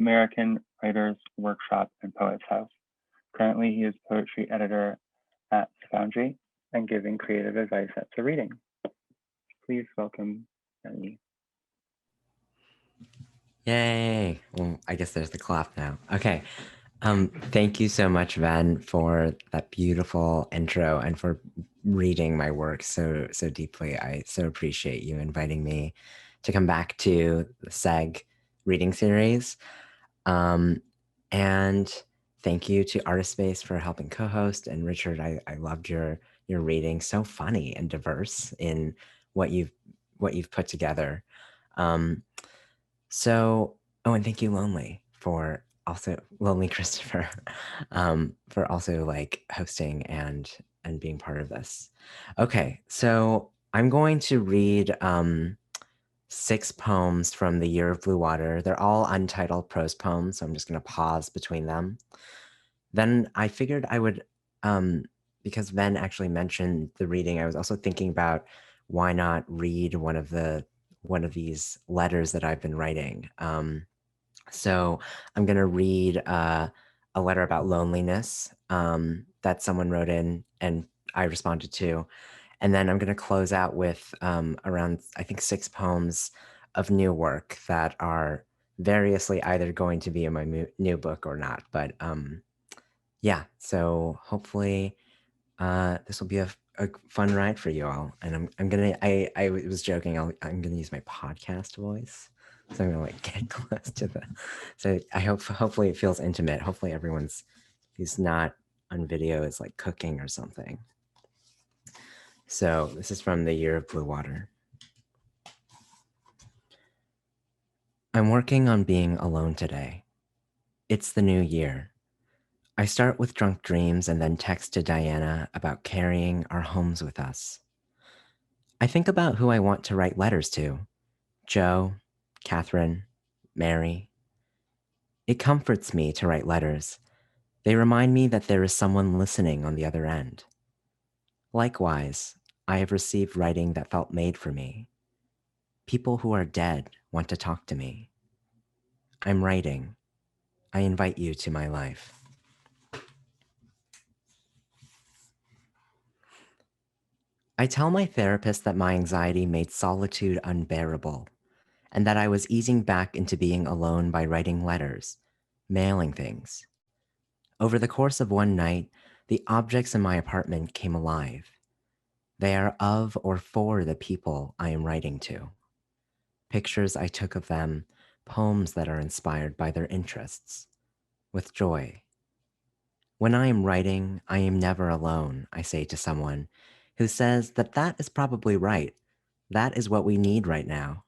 American Writers Workshop and Poets House. Currently, he is poetry editor at The Foundry and giving creative advice at The Reading. Please welcome Yanyi. Yay! Well, I guess there's the clap now. Okay. Thank you so much, Ven, for that beautiful intro and for reading my work so deeply. I so appreciate you inviting me to come back to the Segue Reading Series. And thank you to Artist Space for helping co-host. And Richard, I loved your reading. So funny and diverse in what you've put together. So, oh, and thank you, Lonely, for also Lonely Christopher, for also like hosting and being part of this. Okay, so I'm going to read 6 poems from the Year of Blue Water. They're all untitled prose poems, so I'm just going to pause between them. Then I figured I would, because Ven actually mentioned the reading, I was also thinking about why not read one of these letters that I've been writing. So I'm going to read a letter about loneliness that someone wrote in and I responded to. And then I'm going to close out with around, I think, 6 poems of new work that are variously either going to be in my new book or not. But yeah, so hopefully this will be a fun ride for you all. And I'm gonna, I was joking, I'm gonna use my podcast voice. So I'm gonna like get close to so I hopefully it feels intimate. Hopefully who's not on video is like cooking or something. So this is from the Year of Blue Water. I'm working on being alone today. It's the new year. I start with drunk dreams and then text to Diana about carrying our homes with us. I think about who I want to write letters to: Joe, Catherine, Mary. It comforts me to write letters. They remind me that there is someone listening on the other end. Likewise, I have received writing that felt made for me. People who are dead want to talk to me. I'm writing. I invite you to my life. I tell my therapist that my anxiety made solitude unbearable, and that I was easing back into being alone by writing letters, mailing things. Over the course of one night, the objects in my apartment came alive. They are of or for the people I am writing to. Pictures I took of them, poems that are inspired by their interests, with joy. When I am writing, I am never alone, I say to someone who says that is probably right. That is what we need right now.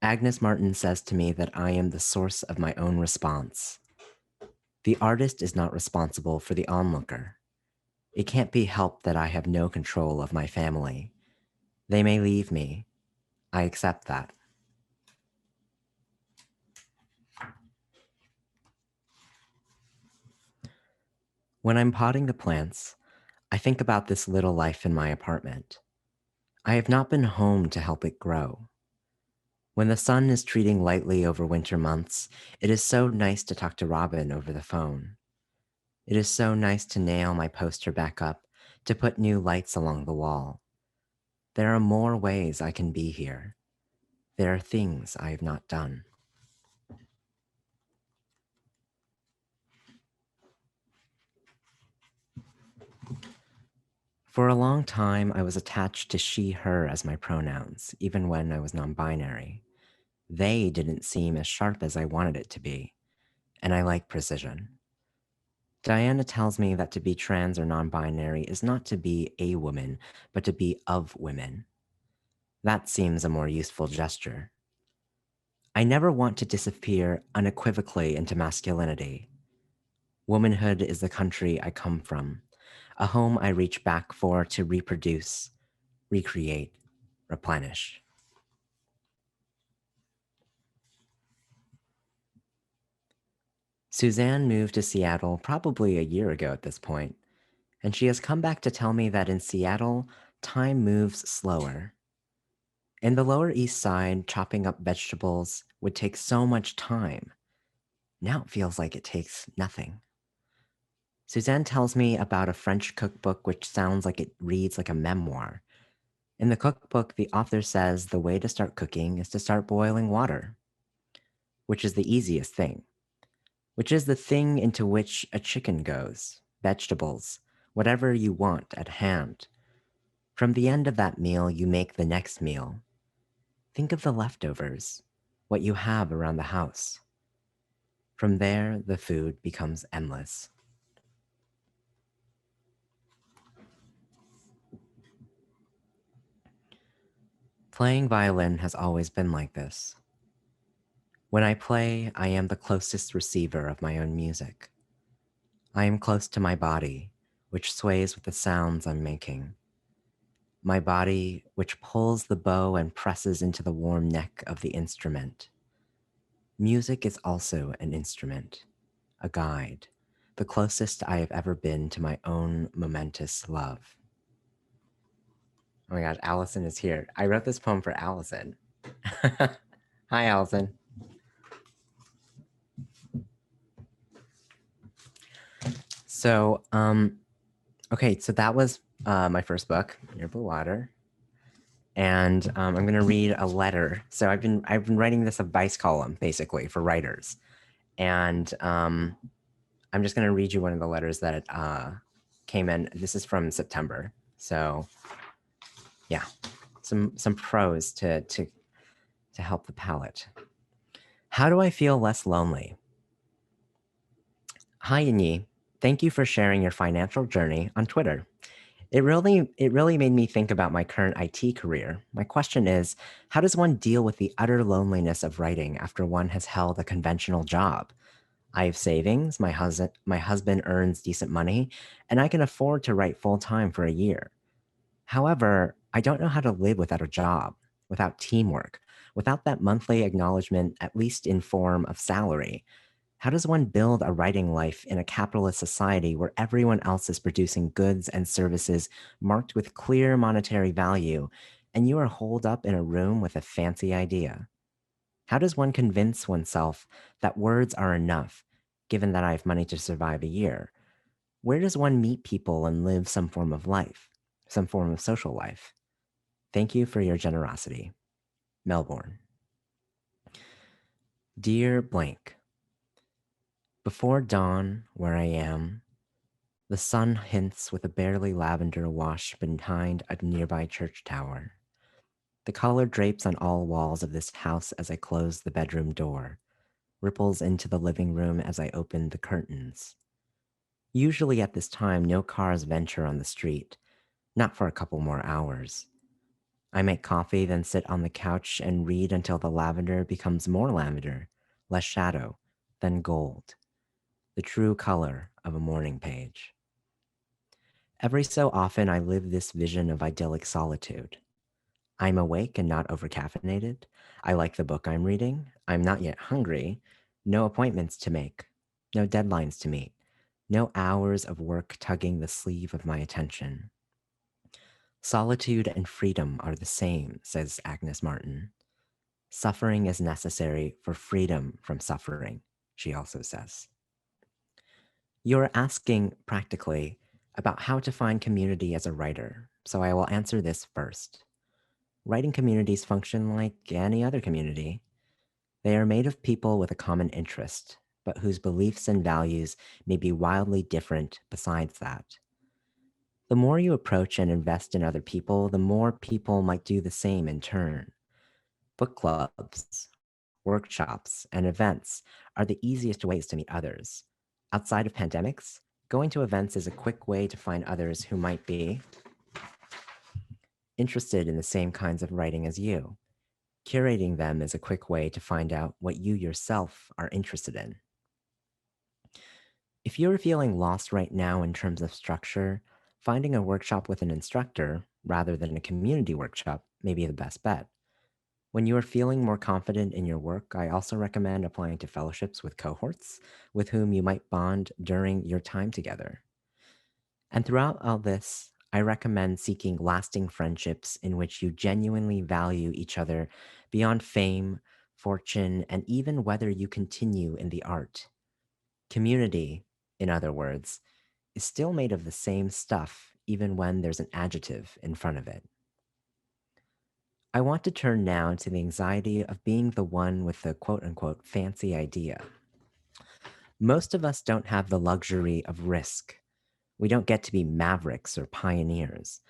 Agnes Martin says to me that I am the source of my own response. The artist is not responsible for the onlooker. It can't be helped that I have no control of my family. They may leave me. I accept that. When I'm potting the plants, I think about this little life in my apartment. I have not been home to help it grow. When the sun is treating lightly over winter months, it is so nice to talk to Robin over the phone. It is so nice to nail my poster back up, to put new lights along the wall. There are more ways I can be here. There are things I have not done. For a long time, I was attached to she, her as my pronouns, even when I was non-binary. They didn't seem as sharp as I wanted it to be, and I like precision. Diana tells me that to be trans or non-binary is not to be a woman, but to be of women. That seems a more useful gesture. I never want to disappear unequivocally into masculinity. Womanhood is the country I come from, a home I reach back for to reproduce, recreate, replenish. Suzanne moved to Seattle probably a year ago at this point, and she has come back to tell me that in Seattle, time moves slower. In the Lower East Side, chopping up vegetables would take so much time. Now it feels like it takes nothing. Suzanne tells me about a French cookbook which sounds like it reads like a memoir. In the cookbook, the author says the way to start cooking is to start boiling water, which is the easiest thing. which is the thing into which a chicken goes, vegetables, whatever you want at hand. From the end of that meal, you make the next meal. Think of the leftovers, what you have around the house. From there, the food becomes endless. Playing violin has always been like this. When I play, I am the closest receiver of my own music. I am close to my body, which sways with the sounds I'm making. My body, which pulls the bow and presses into the warm neck of the instrument. Music is also an instrument, a guide, the closest I have ever been to my own momentous love. Oh my gosh, Allison is here. I wrote this poem for Allison. Hi, Allison. So, okay, so that was my first book, Your Blue Water. And I'm going to read a letter. So I've been writing this advice column basically for writers, and I'm just going to read you one of the letters that came in. This is from September. So yeah, some prose to help the palate. How do I feel less lonely? Hi, Yanyi. Thank you for sharing your financial journey on Twitter. It really made me think about my current IT career. My question is, how does one deal with the utter loneliness of writing after one has held a conventional job? I have savings, my husband earns decent money, and I can afford to write full time for a year. However, I don't know how to live without a job, without teamwork, without that monthly acknowledgement, at least in form of salary. How does one build a writing life in a capitalist society where everyone else is producing goods and services marked with clear monetary value, and you are holed up in a room with a fancy idea? How does one convince oneself that words are enough, given that I have money to survive a year? Where does one meet people and live some form of life, some form of social life? Thank you for your generosity. Melbourne. Dear blank, before dawn, where I am, the sun hints with a barely lavender wash behind a nearby church tower. The color drapes on all walls of this house as I close the bedroom door, ripples into the living room as I open the curtains. Usually at this time, no cars venture on the street, not for a couple more hours. I make coffee, then sit on the couch and read until the lavender becomes more lavender, less shadow, then gold, the true color of a morning page. Every so often, I live this vision of idyllic solitude. I'm awake and not overcaffeinated. I like the book I'm reading. I'm not yet hungry. No appointments to make. No deadlines to meet. No hours of work tugging the sleeve of my attention. Solitude and freedom are the same, says Agnes Martin. Suffering is necessary for freedom from suffering, she also says. You're asking practically about how to find community as a writer, so I will answer this first. Writing communities function like any other community. They are made of people with a common interest, but whose beliefs and values may be wildly different besides that. The more you approach and invest in other people, the more people might do the same in turn. Book clubs, workshops, and events are the easiest ways to meet others. Outside of pandemics, going to events is a quick way to find others who might be interested in the same kinds of writing as you. Curating them is a quick way to find out what you yourself are interested in. If you're feeling lost right now in terms of structure, finding a workshop with an instructor rather than a community workshop may be the best bet. When you are feeling more confident in your work, I also recommend applying to fellowships with cohorts with whom you might bond during your time together. And throughout all this, I recommend seeking lasting friendships in which you genuinely value each other beyond fame, fortune, and even whether you continue in the art. Community, in other words, is still made of the same stuff even when there's an adjective in front of it. I want to turn now to the anxiety of being the one with the quote unquote fancy idea. Most of us don't have the luxury of risk. We don't get to be mavericks or pioneers.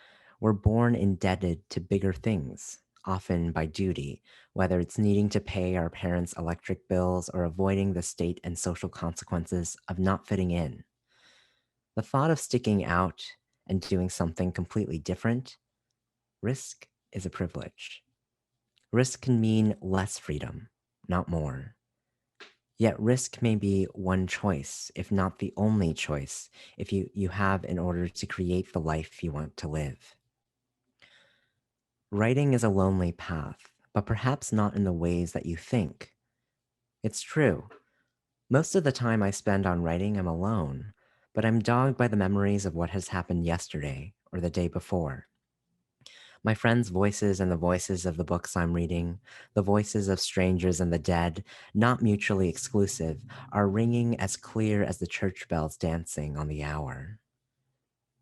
We're born indebted to bigger things, often by duty, whether it's needing to pay our parents' electric bills or avoiding the state and social consequences of not fitting in. The thought of sticking out and doing something completely different, risk is a privilege. Risk can mean less freedom, not more. Yet risk may be one choice, if not the only choice, if you have in order to create the life you want to live. Writing is a lonely path, but perhaps not in the ways that you think. It's true. Most of the time I spend on writing, I'm alone, but I'm dogged by the memories of what has happened yesterday or the day before. My friends' voices and the voices of the books I'm reading, the voices of strangers and the dead, not mutually exclusive, are ringing as clear as the church bells dancing on the hour.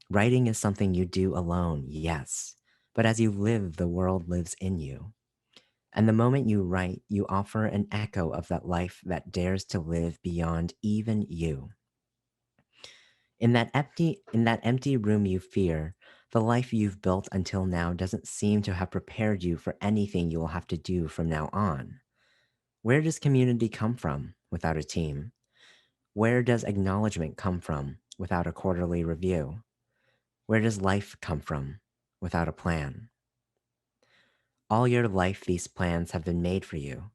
Writing is something you do alone, yes, but as you live, the world lives in you. And the moment you write, you offer an echo of that life that dares to live beyond even you. In that empty room you fear, the life you've built until now doesn't seem to have prepared you for anything you will have to do from now on. Where does community come from without a team? Where does acknowledgement come from without a quarterly review? Where does life come from without a plan? All your life, these plans have been made for you,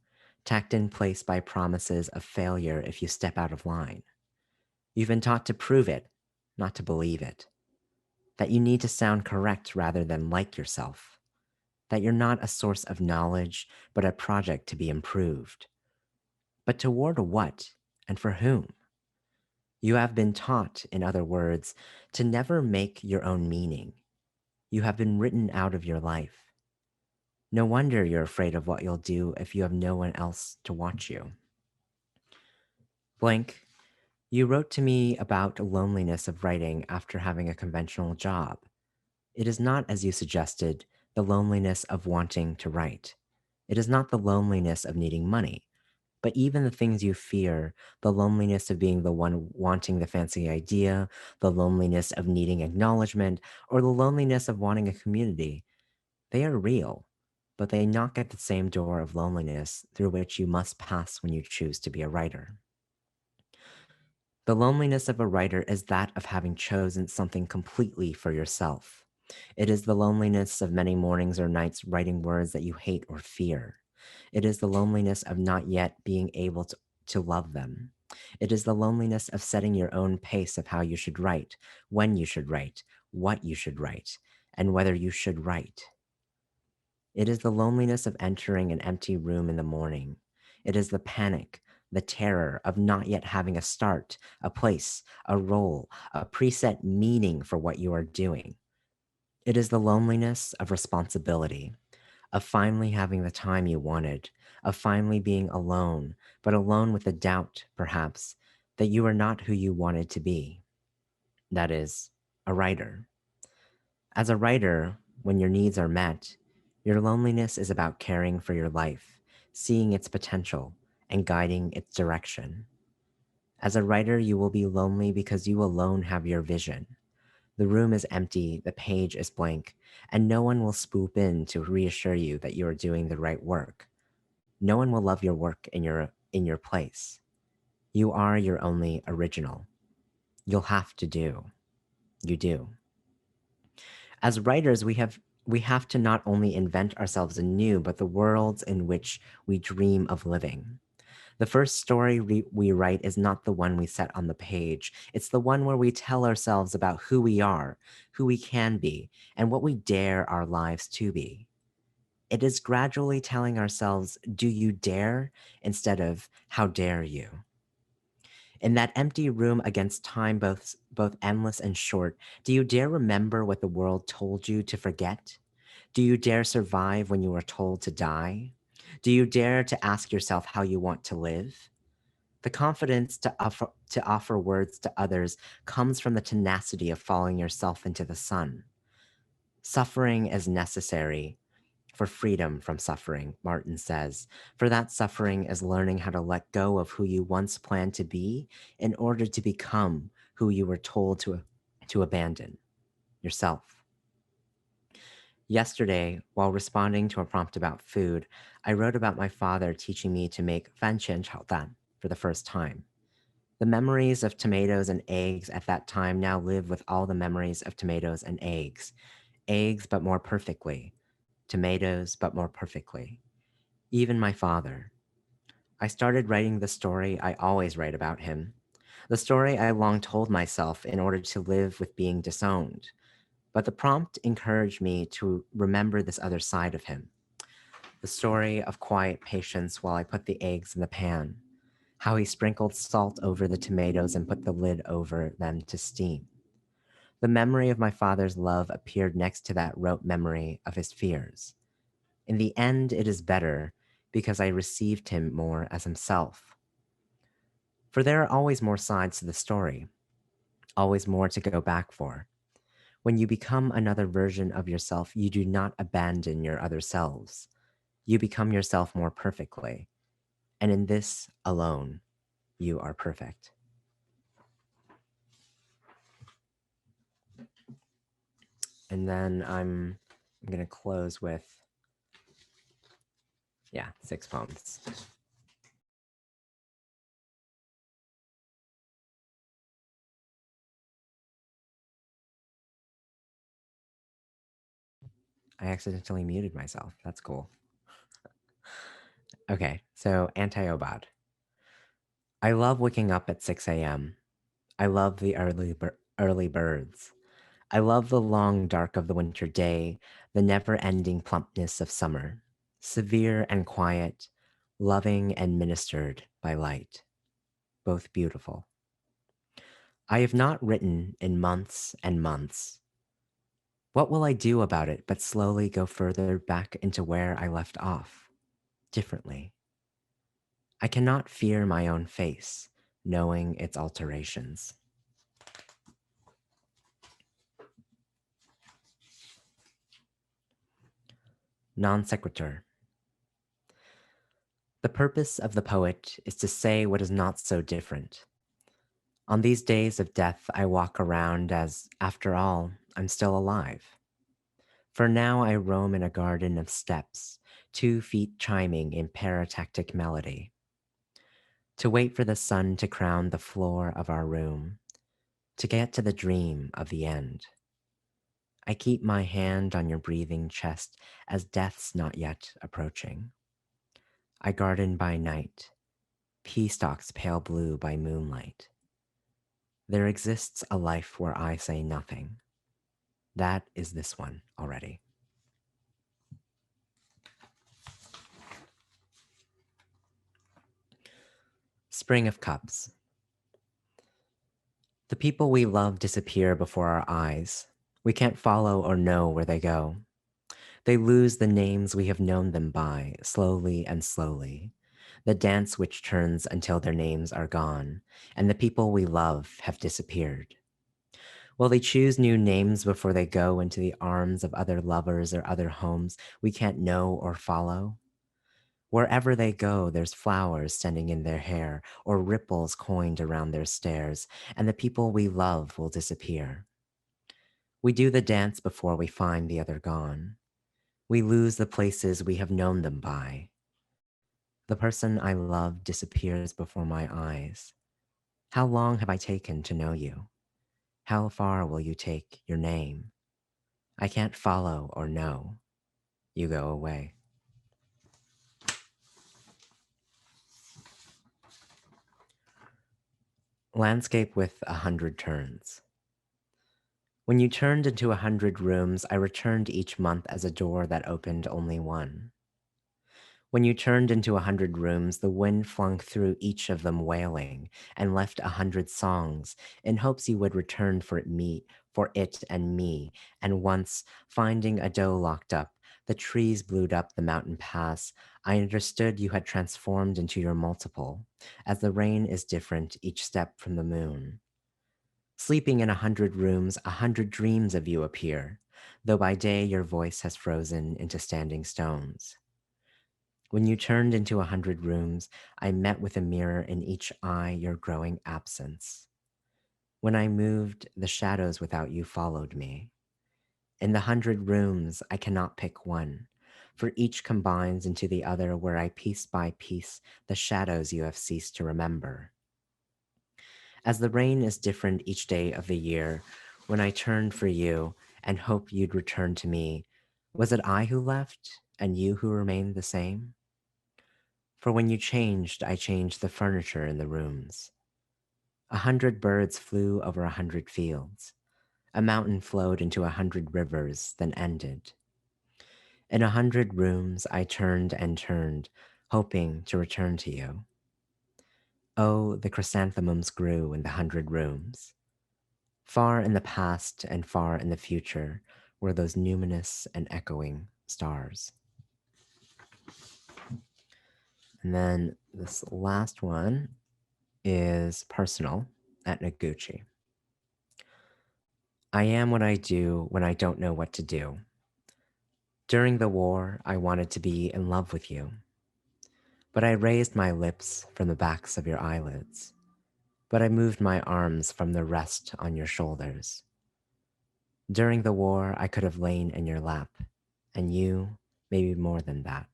tacked in place by promises of failure if you step out of line. You've been taught to prove it, not to believe it. That you need to sound correct rather than like yourself. That you're not a source of knowledge, but a project to be improved. But toward what and for whom? You have been taught, in other words, to never make your own meaning. You have been written out of your life. No wonder you're afraid of what you'll do if you have no one else to watch you. Blank, you wrote to me about the loneliness of writing after having a conventional job. It is not, as you suggested, the loneliness of wanting to write. It is not the loneliness of needing money, but even the things you fear, the loneliness of being the one wanting the fancy idea, the loneliness of needing acknowledgement, or the loneliness of wanting a community, they are real, but they knock at the same door of loneliness through which you must pass when you choose to be a writer. The loneliness of a writer is that of having chosen something completely for yourself. It is the loneliness of many mornings or nights writing words that you hate or fear. It is the loneliness of not yet being able to love them. It is the loneliness of setting your own pace of how you should write, when you should write, what you should write, and whether you should write. It is the loneliness of entering an empty room in the morning. It is the panic, the terror of not yet having a start, a place, a role, a preset meaning for what you are doing. It is the loneliness of responsibility, of finally having the time you wanted, of finally being alone, but alone with the doubt, perhaps, that you are not who you wanted to be. That is, a writer. As a writer, when your needs are met, your loneliness is about caring for your life, seeing its potential, and guiding its direction. As a writer, you will be lonely because you alone have your vision. The room is empty, the page is blank, and no one will swoop in to reassure you that you are doing the right work. No one will love your work in your place. You are your only original. You'll have to do. You do. As writers, we have to not only invent ourselves anew, but the worlds in which we dream of living. The first story we write is not the one we set on the page. It's the one where we tell ourselves about who we are, who we can be, and what we dare our lives to be. It is gradually telling ourselves, do you dare, instead of how dare you? In that empty room against time, both endless and short, do you dare remember what the world told you to forget? Do you dare survive when you are told to die? Do you dare to ask yourself how you want to live? The confidence to offer words to others comes from the tenacity of following yourself into the sun. Suffering is necessary. for freedom from suffering, Martin says, for that suffering is learning how to let go of who you once planned to be in order to become who you were told to abandon, yourself. Yesterday, while responding to a prompt about food, I wrote about my father teaching me to make 番茄炒蛋 for the first time. The memories of tomatoes and eggs at that time now live with all the memories of tomatoes and eggs. Eggs, but more perfectly. Tomatoes, but more perfectly. Even my father. I started writing the story I always write about him. The story I long told myself in order to live with being disowned. But the prompt encouraged me to remember this other side of him. The story of quiet patience while I put the eggs in the pan. How he sprinkled salt over the tomatoes and put the lid over them to steam. The memory of my father's love appeared next to that rote memory of his fears. In the end, it is better because I received him more as himself. For there are always more sides to the story, always more to go back for. When you become another version of yourself, you do not abandon your other selves. You become yourself more perfectly. And in this alone, you are perfect. And then I'm going to close with, 6 poems. I accidentally muted myself. That's cool. Okay, so Anti-Obad. I love waking up at 6 a.m. I love the early birds. I love the long dark of the winter day, the never-ending plumpness of summer, severe and quiet, loving and ministered by light, both beautiful. I have not written in months and months. What will I do about it but slowly go further back into where I left off, differently? I cannot fear my own face, knowing its alterations. Non sequitur. The purpose of the poet is to say what is not so different. On these days of death, I walk around as, after all, I'm still alive. For now I roam in a garden of steps, 2 feet chiming in paratactic melody. To wait for the sun to crown the floor of our room, to get to the dream of the end. I keep my hand on your breathing chest as death's not yet approaching. I garden by night, pea stalks pale blue by moonlight. There exists a life where I say nothing. That is this one already. Spring of Cups. The people we love disappear before our eyes. We can't follow or know where they go. They lose the names we have known them by, slowly and slowly. The dance which turns until their names are gone, and the people we love have disappeared. Will they choose new names before they go into the arms of other lovers or other homes we can't know or follow? Wherever they go, there's flowers standing in their hair or ripples coined around their stairs, and the people we love will disappear. We do the dance before we find the other gone. We lose the places we have known them by. The person I love disappears before my eyes. How long have I taken to know you? How far will you take your name? I can't follow or know. You go away. Landscape with 100 turns. When you turned into 100 rooms, I returned each month as a door that opened only one. When you turned into 100 rooms, the wind flung through each of them wailing and left 100 songs in hopes you would return for it and me. And once, finding a doe locked up, the trees blued up the mountain pass, I understood you had transformed into your multiple, as the rain is different each step from the moon. Sleeping in 100 rooms, 100 dreams of you appear. though by day your voice has frozen into standing stones. When you turned into 100 rooms, I met with a mirror in each eye your growing absence. When I moved, the shadows without you followed me. In the 100 rooms, I cannot pick one, for each combines into the other where I piece by piece the shadows you have ceased to remember. As the rain is different each day of the year, when I turned for you and hoped you'd return to me, was it I who left and you who remained the same? For when you changed, I changed the furniture in the rooms. 100 birds flew over 100 fields. A mountain flowed into 100 rivers, then ended. In 100 rooms, I turned and turned, hoping to return to you. Oh, the chrysanthemums grew in the 100 rooms. Far in the past and far in the future were those numinous and echoing stars. And then this last one is personal at Noguchi. I am what I do when I don't know what to do. During the war, I wanted to be in love with you. But I raised my lips from the backs of your eyelids. But I moved my arms from the rest on your shoulders. During the war, I could have lain in your lap, and you, maybe more than that.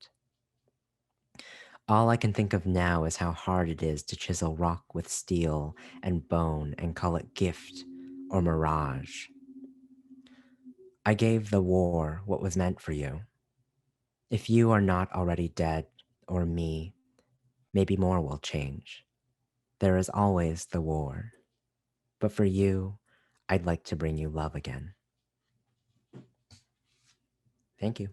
All I can think of now is how hard it is to chisel rock with steel and bone and call it gift or mirage. I gave the war what was meant for you. If you are not already dead, or me, maybe more will change. There is always the war. But for you, I'd like to bring you love again. Thank you.